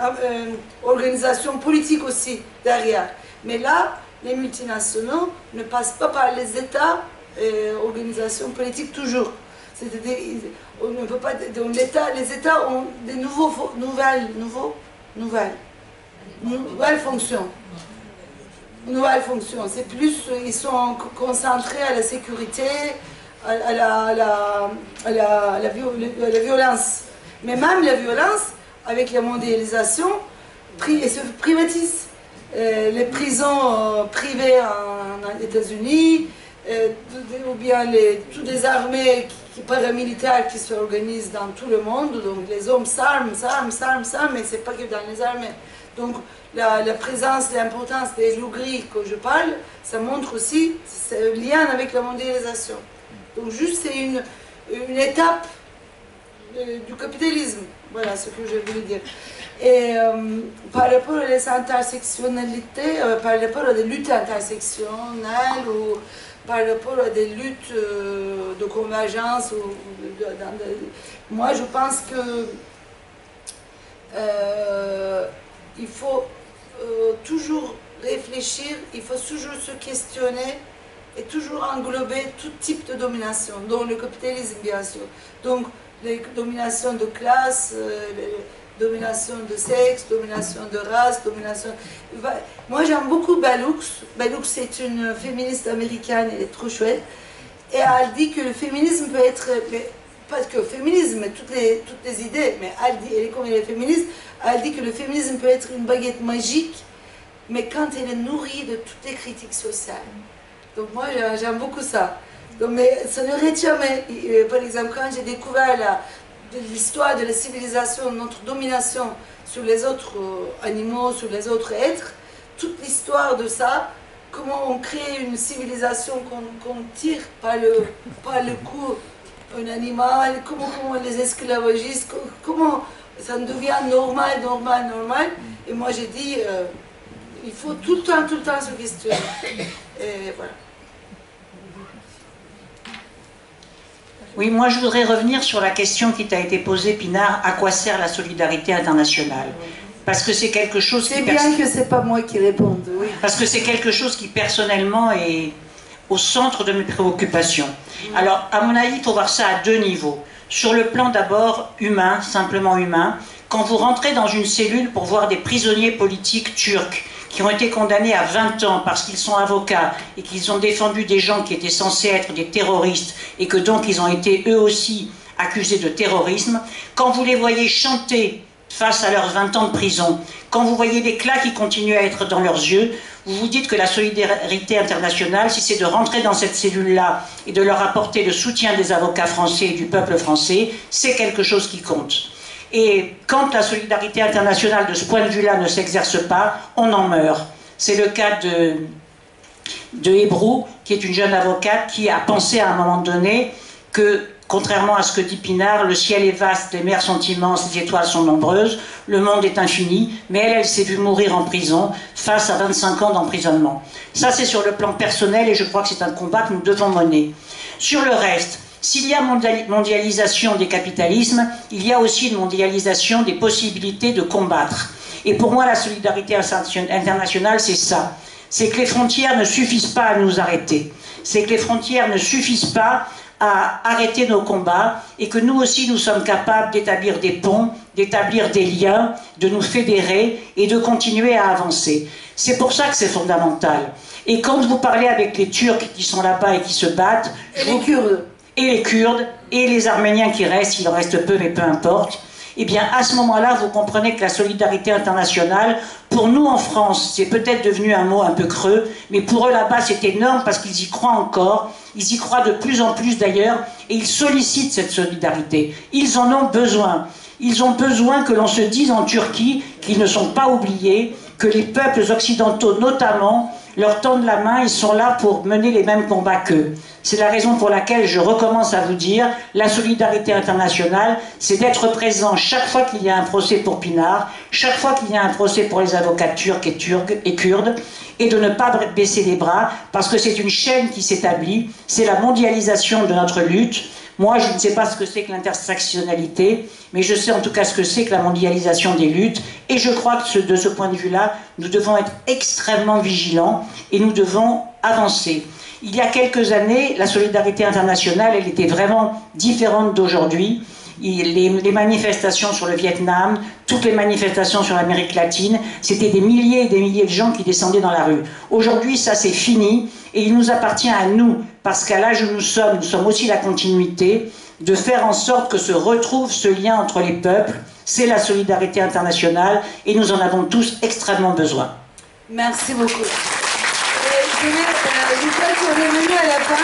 organisation politique aussi derrière. Mais là, les multinationaux ne passent pas par les États et organisations politiques toujours. On ne peut pas, donc les États ont des nouvelles fonctions. C'est plus, ils sont concentrés à la sécurité, à la violence. Mais même la violence, avec la mondialisation, se privatise. Les prisons privées en États-Unis, ou bien toutes les armées paramilitaires qui s'organisent dans tout le monde. Donc les hommes s'arment, mais ce n'est pas que dans les armées. Donc la présence, l'importance des loups gris que je parle, ça montre aussi ce lien avec la mondialisation. Donc juste c'est une étape du capitalisme. Voilà ce que je voulais dire. Et par rapport à les intersectionnalités, par rapport à des luttes intersectionnelles ou par rapport à des luttes de convergence, moi je pense que il faut toujours réfléchir, il faut toujours se questionner et toujours englober tout type de domination, dont le capitalisme bien sûr. Donc les dominations de classe, domination de sexe, domination de race, domination... Moi j'aime beaucoup Bellux. Bellux c'est une féministe américaine, elle est trop chouette. Et elle dit que le féminisme peut être... Pas que le féminisme, mais toutes les idées, mais elle dit, elle est comme elle est féministe, elle dit que le féminisme peut être une baguette magique, mais quand elle est nourrie de toutes les critiques sociales. Donc moi j'aime beaucoup ça. Donc, mais ça n'arrête jamais. Par exemple, quand j'ai découvert l'histoire de la civilisation, notre domination sur les autres animaux, sur les autres êtres, toute l'histoire de ça, comment on crée une civilisation qu'on tire par le cou un animal, comment les esclavagistes, comment ça devient normal. Et moi j'ai dit, il faut tout le temps se questionner. Et voilà. Oui, moi je voudrais revenir sur la question qui t'a été posée, Pinard, à quoi sert la solidarité internationale? Parce que c'est quelque chose qui... C'est bien que c'est pas moi qui réponde, oui. Parce que c'est quelque chose qui personnellement est au centre de mes préoccupations. Alors, à mon avis, il faut voir ça à deux niveaux. Sur le plan d'abord humain, simplement humain, quand vous rentrez dans une cellule pour voir des prisonniers politiques turcs qui ont été condamnés à 20 ans parce qu'ils sont avocats et qu'ils ont défendu des gens qui étaient censés être des terroristes et que donc ils ont été eux aussi accusés de terrorisme, quand vous les voyez chanter face à leurs 20 ans de prison, quand vous voyez l'éclat qui continue à être dans leurs yeux, vous vous dites que la solidarité internationale, si c'est de rentrer dans cette cellule-là et de leur apporter le soutien des avocats français et du peuple français, c'est quelque chose qui compte. Et quand la solidarité internationale de ce point de vue-là ne s'exerce pas, on en meurt. C'est le cas de Hébrou, qui est une jeune avocate qui a pensé à un moment donné que, contrairement à ce que dit Pinard, le ciel est vaste, les mers sont immenses, les étoiles sont nombreuses, le monde est infini, mais elle s'est vue mourir en prison face à 25 ans d'emprisonnement. Ça, c'est sur le plan personnel et je crois que c'est un combat que nous devons mener. Sur le reste, s'il y a mondialisation des capitalismes, il y a aussi une mondialisation des possibilités de combattre. Et pour moi, la solidarité internationale, c'est ça. C'est que les frontières ne suffisent pas à nous arrêter. C'est que les frontières ne suffisent pas à arrêter nos combats et que nous aussi, nous sommes capables d'établir des ponts, d'établir des liens, de nous fédérer et de continuer à avancer. C'est pour ça que c'est fondamental. Et quand vous parlez avec les Turcs qui sont là-bas et qui se battent... Et les Kurdes, et les Arméniens qui restent, il en reste peu, mais peu importe, eh bien, à ce moment-là, vous comprenez que la solidarité internationale, pour nous en France, c'est peut-être devenu un mot un peu creux, mais pour eux là-bas, c'est énorme parce qu'ils y croient encore, ils y croient de plus en plus d'ailleurs, et ils sollicitent cette solidarité. Ils en ont besoin. Ils ont besoin que l'on se dise en Turquie qu'ils ne sont pas oubliés, que les peuples occidentaux notamment leur tendent la main, ils sont là pour mener les mêmes combats qu'eux. C'est la raison pour laquelle je recommence à vous dire, la solidarité internationale, c'est d'être présent chaque fois qu'il y a un procès pour Pinard, chaque fois qu'il y a un procès pour les avocats turcs et kurdes, et de ne pas baisser les bras, parce que c'est une chaîne qui s'établit, c'est la mondialisation de notre lutte. Moi, je ne sais pas ce que c'est que l'intersectionnalité, mais je sais en tout cas ce que c'est que la mondialisation des luttes, et je crois que de ce point de vue-là, nous devons être extrêmement vigilants, et nous devons avancer. Il y a quelques années, la solidarité internationale, elle était vraiment différente d'aujourd'hui. Les manifestations sur le Vietnam, toutes les manifestations sur l'Amérique latine, c'était des milliers et des milliers de gens qui descendaient dans la rue. Aujourd'hui, ça c'est fini, et il nous appartient à nous, parce qu'à l'âge où nous sommes aussi la continuité, de faire en sorte que se retrouve ce lien entre les peuples. C'est la solidarité internationale, et nous en avons tous extrêmement besoin. Merci beaucoup. Je crois qu'on est venu à la fin.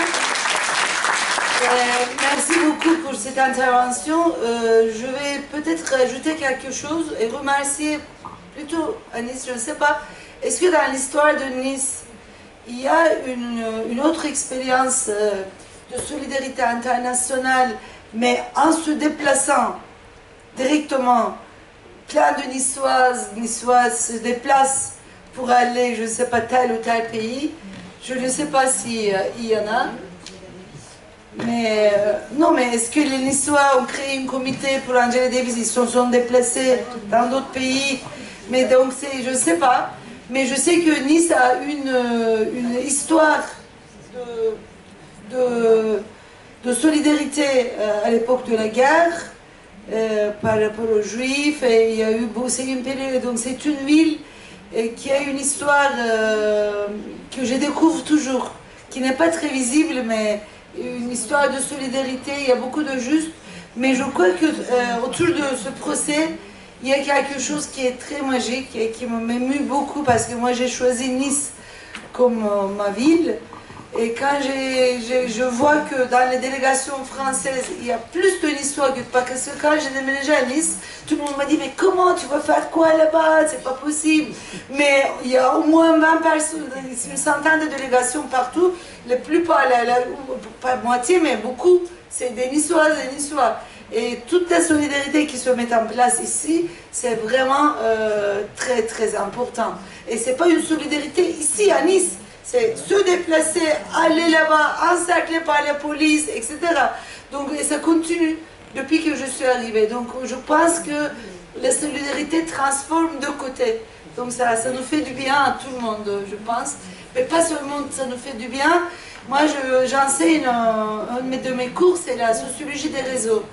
Merci beaucoup pour cette intervention. Je vais peut-être rajouter quelque chose et remercier plutôt à Nice, je ne sais pas. Est-ce que dans l'histoire de Nice, il y a une autre expérience de solidarité internationale, mais en se déplaçant directement, plein de Niçoises se déplacent pour aller, je ne sais pas, tel ou tel pays. Je ne sais pas s'il y en a. Mais non, mais est-ce que les Niçois ont créé un comité pour Angela Davis? Ils se sont déplacés dans d'autres pays. Mais donc, je ne sais pas. Mais je sais que Nice a une histoire de solidarité à l'époque de la guerre. par rapport aux Juifs. Et il y a eu, c'est une période, donc c'est une ville qui a une histoire que je découvre toujours, qui n'est pas très visible, mais une histoire de solidarité. Il y a beaucoup de justes, mais je crois que autour de ce procès, il y a quelque chose qui est très magique et qui m'émue beaucoup, parce que moi j'ai choisi Nice comme ma ville. Et quand je vois que dans les délégations françaises, il y a plus d'une histoire que... Parce que quand j'ai déménagé à Nice, tout le monde m'a dit « Mais comment tu vas faire quoi là-bas? C'est pas possible !» Mais il y a au moins 20 personnes, une centaine de délégations partout. La plupart, pas moitié, mais beaucoup, c'est des Niçoises et des Niçois. Et toute la solidarité qui se met en place ici, c'est vraiment très très important. Et c'est pas une solidarité ici à Nice. C'est se déplacer, aller là-bas, encerclé par la police, etc. Donc, et ça continue depuis que je suis arrivée. Donc, je pense que la solidarité transforme de côté. Donc, ça nous fait du bien à tout le monde, je pense. Mais pas seulement ça nous fait du bien. Moi, j'enseigne, un de mes cours, c'est la sociologie des réseaux.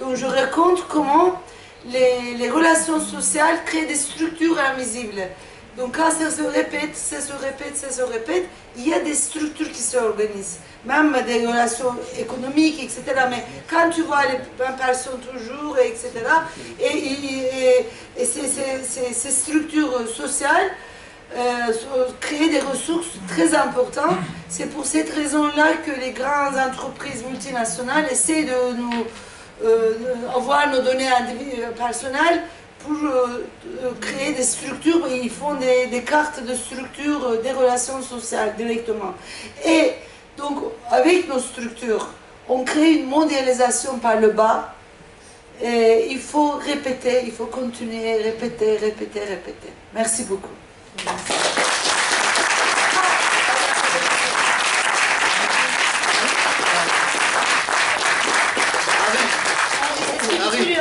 Donc, je raconte comment les relations sociales créent des structures invisibles. Donc quand ça se répète, ça se répète, ça se répète, il y a des structures qui s'organisent, même des relations économiques, etc. Mais quand tu vois les mêmes personnes toujours, etc., et ces structures sociales créent des ressources très importantes. C'est pour cette raison-là que les grandes entreprises multinationales essaient de nous avoir nos données personnelles pour créer des structures. Ils font des cartes de structure des relations sociales directement. Et donc, avec nos structures, on crée une mondialisation par le bas. Et il faut répéter, il faut continuer, répéter, répéter, répéter. Merci beaucoup.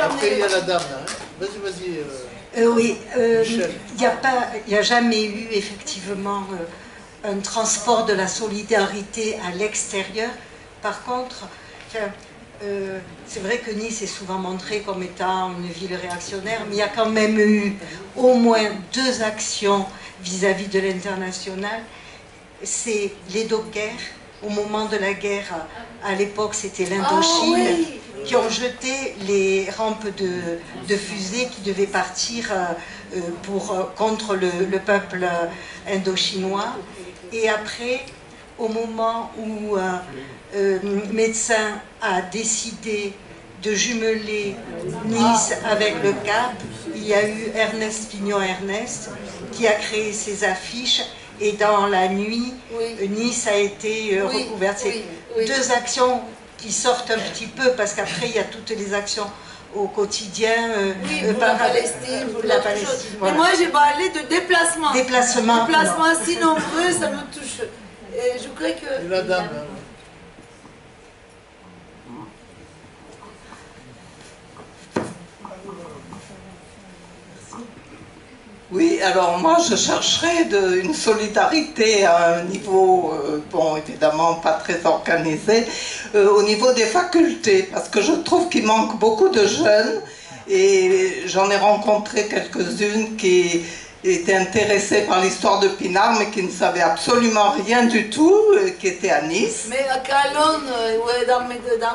Après, il y a la dame là. Vas-y, vas-y. Oui, il n'y a jamais eu effectivement un transport de la solidarité à l'extérieur. Par contre, c'est vrai que Nice est souvent montrée comme étant une ville réactionnaire, mais il y a quand même eu au moins 2 actions vis-à-vis de l'international. C'est les 2 guerres. Au moment de la guerre, à l'époque, c'était l'Indochine. Ah, oui. Qui ont jeté les rampes de fusées qui devaient partir contre le peuple indochinois. Et après, au moment où Médecin a décidé de jumeler Nice avec le Cap, il y a eu Ernest Pignon-Ernest qui a créé ces affiches. Et dans la nuit, Nice a été recouverte. C'est 2 actions qui sortent un petit peu, parce qu'après il y a toutes les actions au quotidien. Pour la Palestine, pour la Palestine. Voilà. Mais moi j'ai parlé de déplacement. Déplacement si nombreux, ça me touche. Et je crois que... La dame. Oui, alors moi je chercherais une solidarité à un niveau, bon évidemment pas très organisé, au niveau des facultés, parce que je trouve qu'il manque beaucoup de jeunes, et j'en ai rencontré quelques-unes qui étaient intéressées par l'histoire de Pinard, mais qui ne savaient absolument rien du tout, qui étaient à Nice. Mais à Calonne,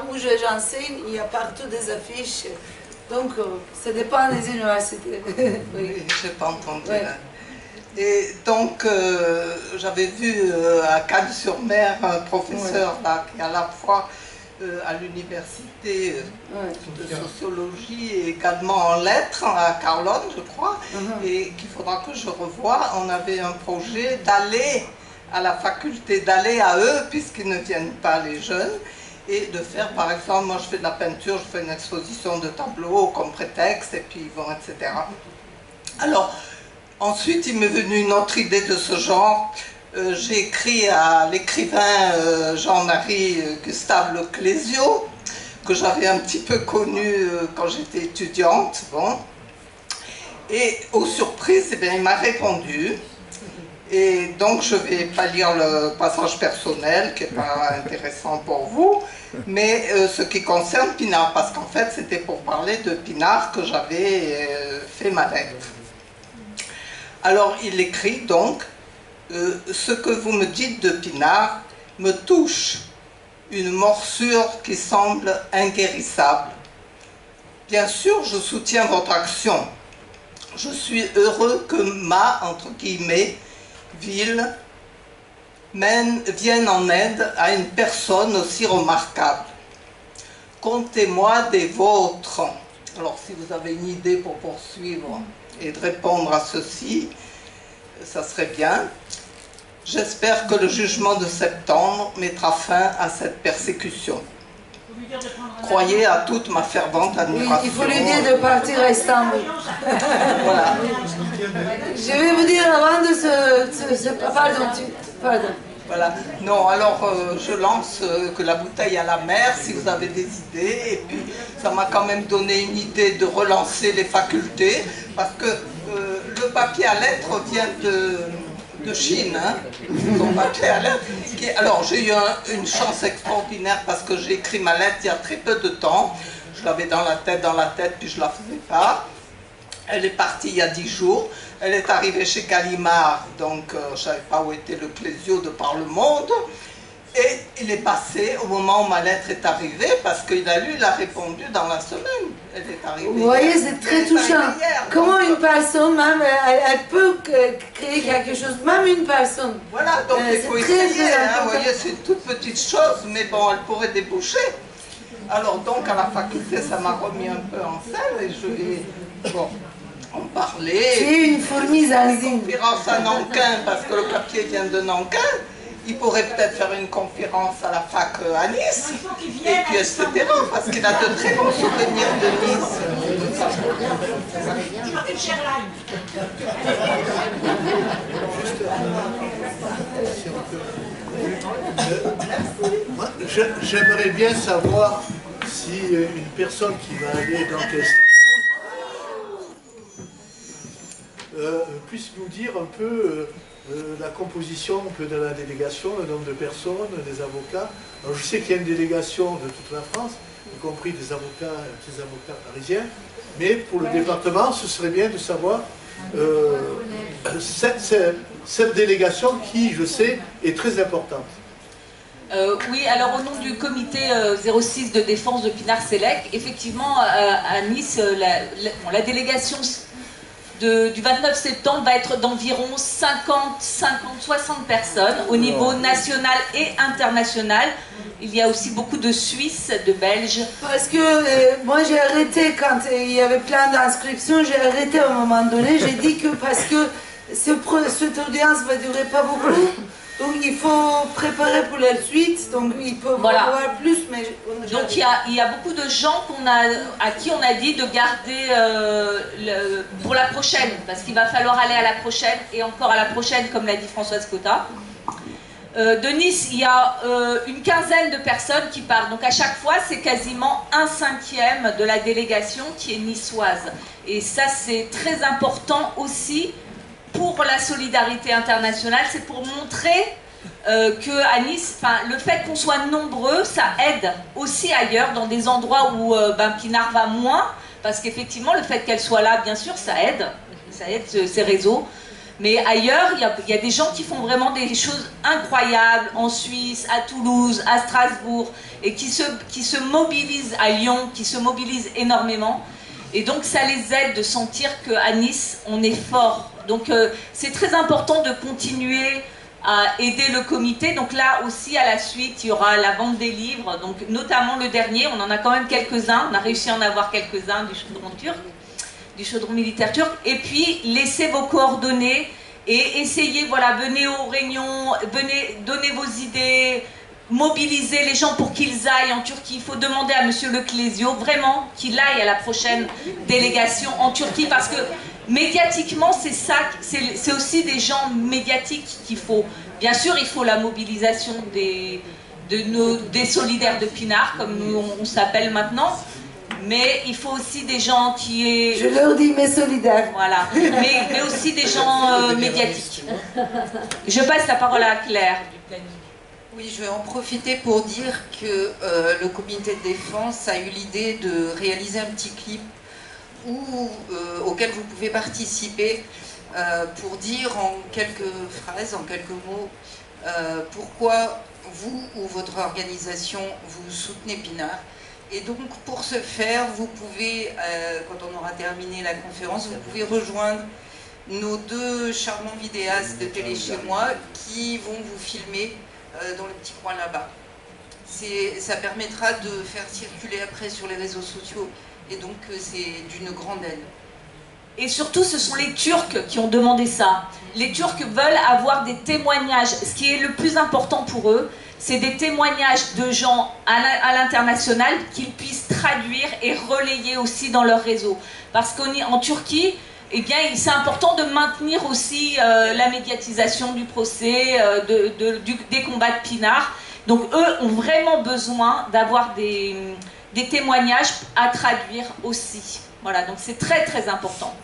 où j'enseigne, il y a partout des affiches. Donc, ça dépend des universités. Oui, je n'ai pas entendu. Ouais. Et donc, j'avais vu à Cannes-sur-Mer un professeur là, qui est à la fois à l'université de sociologie et également en lettres à Carlone, je crois, et qu'il faudra que je revoie. On avait un projet d'aller à la faculté, d'aller à eux, puisqu'ils ne viennent pas les jeunes, et de faire, par exemple, moi je fais de la peinture, je fais une exposition de tableaux comme prétexte, et puis ils vont, etc. Alors, ensuite, il m'est venu une autre idée de ce genre. J'ai écrit à l'écrivain Jean-Marie Gustave Leclésio, que j'avais un petit peu connu quand j'étais étudiante. Bon. Et aux surprises, eh bien, il m'a répondu. Et donc je ne vais pas lire le passage personnel qui n'est pas intéressant pour vous, mais ce qui concerne Pinard, parce qu'en fait c'était pour parler de Pinard que j'avais fait ma lettre. Alors il écrit donc ce que vous me dites de Pinard me touche, une morsure qui semble inguérissable. Bien sûr, je soutiens votre action. Je suis heureux que ma, entre guillemets, ville vienne en aide à une personne aussi remarquable. Comptez-moi des vôtres. Alors, si vous avez une idée pour poursuivre et de répondre à ceci, ça serait bien. J'espère que le jugement de septembre mettra fin à cette persécution. Croyez à toute ma fervente admiration. Oui, il faut lui dire de partir à Istanbul. Voilà. Je vais vous dire avant de se pardon. Voilà. Non, alors je lance que la bouteille à la mer, si vous avez des idées. Et puis, ça m'a quand même donné une idée de relancer les facultés, parce que le papier à lettres vient de Chine, hein, son papier à lettres. Alors, j'ai eu une chance extraordinaire parce que j'ai écrit ma lettre il y a très peu de temps. Je l'avais dans la tête, puis je ne la faisais pas. Elle est partie il y a 10 jours. Elle est arrivée chez Gallimard, donc je ne savais pas où était le Clésio de par le monde. Et il est passé au moment où ma lettre est arrivée, parce qu'il a lu, il a répondu dans la semaine. Elle est arrivée. Vous voyez, c'est très touchant. Comment une personne, même, elle peut créer quelque chose, même une personne. Voilà, donc il faut essayer. Vous voyez, c'est une toute petite chose, mais bon, elle pourrait déboucher. Alors donc, à la faculté, ça m'a remis un peu en selle, et je vais en parler. C'est une fourmi zanzine. Une conférence à Nankin, parce que le papier vient de Nankin. Il pourrait peut-être faire une conférence à la fac à Nice, et puis etc. Parce qu'il a de très bons souvenirs de Nice. J'aimerais bien savoir si une personne qui va aller dans puisse nous dire un peu la composition un peu de la délégation, le nombre de personnes, des avocats. Alors je sais qu'il y a une délégation de toute la France, y compris des avocats parisiens, mais pour le département, ce serait bien de savoir cette délégation qui, je sais, est très importante. Oui, alors au nom du comité 06 de défense de Pinard-Sélec, effectivement à Nice, la délégation du 29 septembre va être d'environ 60 personnes au niveau national et international. Il y a aussi beaucoup de Suisses, de Belges. Parce que moi j'ai arrêté quand il y avait plein d'inscriptions, j'ai arrêté à un moment donné, j'ai dit que parce que cette audience va durer pas beaucoup, donc il faut préparer pour la suite, donc il peut y avoir plus. Mais donc il y a beaucoup de gens à qui on a dit de garder pour la prochaine, parce qu'il va falloir aller à la prochaine et encore à la prochaine, comme l'a dit Françoise Cotta. De Nice, il y a une quinzaine de personnes qui partent. Donc à chaque fois, c'est quasiment 1/5 de la délégation qui est niçoise. Et ça, c'est très important aussi pour la solidarité internationale. C'est pour montrer qu'à Nice, le fait qu'on soit nombreux, ça aide aussi ailleurs, dans des endroits où Pinard va moins. Parce qu'effectivement, le fait qu'elle soit là, bien sûr, ça aide ces réseaux. Mais ailleurs, il y a des gens qui font vraiment des choses incroyables, en Suisse, à Toulouse, à Strasbourg, et qui se mobilisent à Lyon, qui se mobilisent énormément. Et donc ça les aide de sentir qu'à Nice, on est fort. Donc c'est très important de continuer à aider le comité. Donc là aussi, à la suite, il y aura la vente des livres, donc notamment le dernier, on en a quand même quelques-uns, on a réussi à en avoir quelques-uns du chaudron turc. Du chaudron militaire turc, et puis laissez vos coordonnées et essayez, venez aux réunions, donnez vos idées, mobilisez les gens pour qu'ils aillent en Turquie. Il faut demander à monsieur Le Clésio vraiment qu'il aille à la prochaine délégation en Turquie, parce que médiatiquement c'est ça, c'est aussi des gens médiatiques qu'il faut. Bien sûr, il faut la mobilisation des solidaires de Pinard, comme nous on s'appelle maintenant. Mais il faut aussi des gens qui... Je leur dis mes solidaires. Voilà, mais aussi des gens médiatiques. Je passe la parole à Claire du planning. Oui, je vais en profiter pour dire que le comité de défense a eu l'idée de réaliser un petit clip auquel vous pouvez participer pour dire en quelques phrases, en quelques mots, pourquoi vous ou votre organisation vous soutenez Pinard. Et donc pour ce faire, vous pouvez, quand on aura terminé la conférence, vous pouvez rejoindre nos deux charmants vidéastes de Télé Chez Moi qui vont vous filmer dans le petit coin là-bas. Ça permettra de faire circuler après sur les réseaux sociaux et donc c'est d'une grande aide. Et surtout, ce sont les Turcs qui ont demandé ça. Les Turcs veulent avoir des témoignages. Ce qui est le plus important pour eux, c'est des témoignages de gens à l'international qu'ils puissent traduire et relayer aussi dans leur réseau. Parce qu'en Turquie, eh bien, c'est important de maintenir aussi la médiatisation du procès, des combats de Pinard. Donc eux ont vraiment besoin d'avoir des témoignages à traduire aussi. Voilà, donc c'est très très important.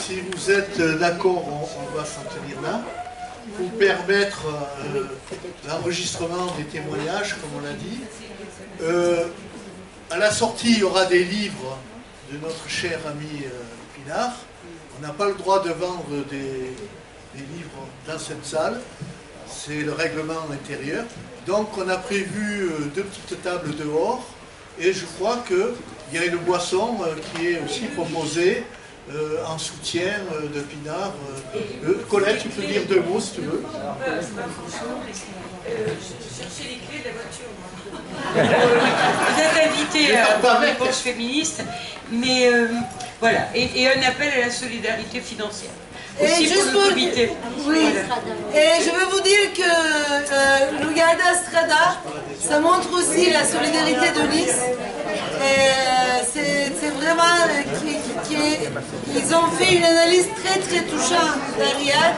Si vous êtes d'accord, on va s'en tenir là. Pour permettre l'enregistrement des témoignages, comme on l'a dit. À la sortie, il y aura des livres de notre cher ami Pinard. On n'a pas le droit de vendre des livres dans cette salle. C'est le règlement intérieur. Donc on a prévu 2 petites tables dehors. Et je crois qu'il y a une boisson qui est aussi proposée en soutien de Pinard. Colette, tu peux dire 2 mots si tu veux. Chercher les clés de la voiture. Vous êtes invité à une réponse féministe, mais voilà, et un appel à la solidarité financière. Aussi pour le comité. Oui. Et je veux vous dire que Lugada Strada, ça montre aussi la solidarité de Nice. C'est vraiment ils ont fait une analyse très très touchante derrière.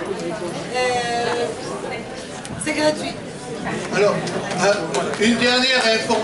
C'est gratuit. Alors, une dernière information.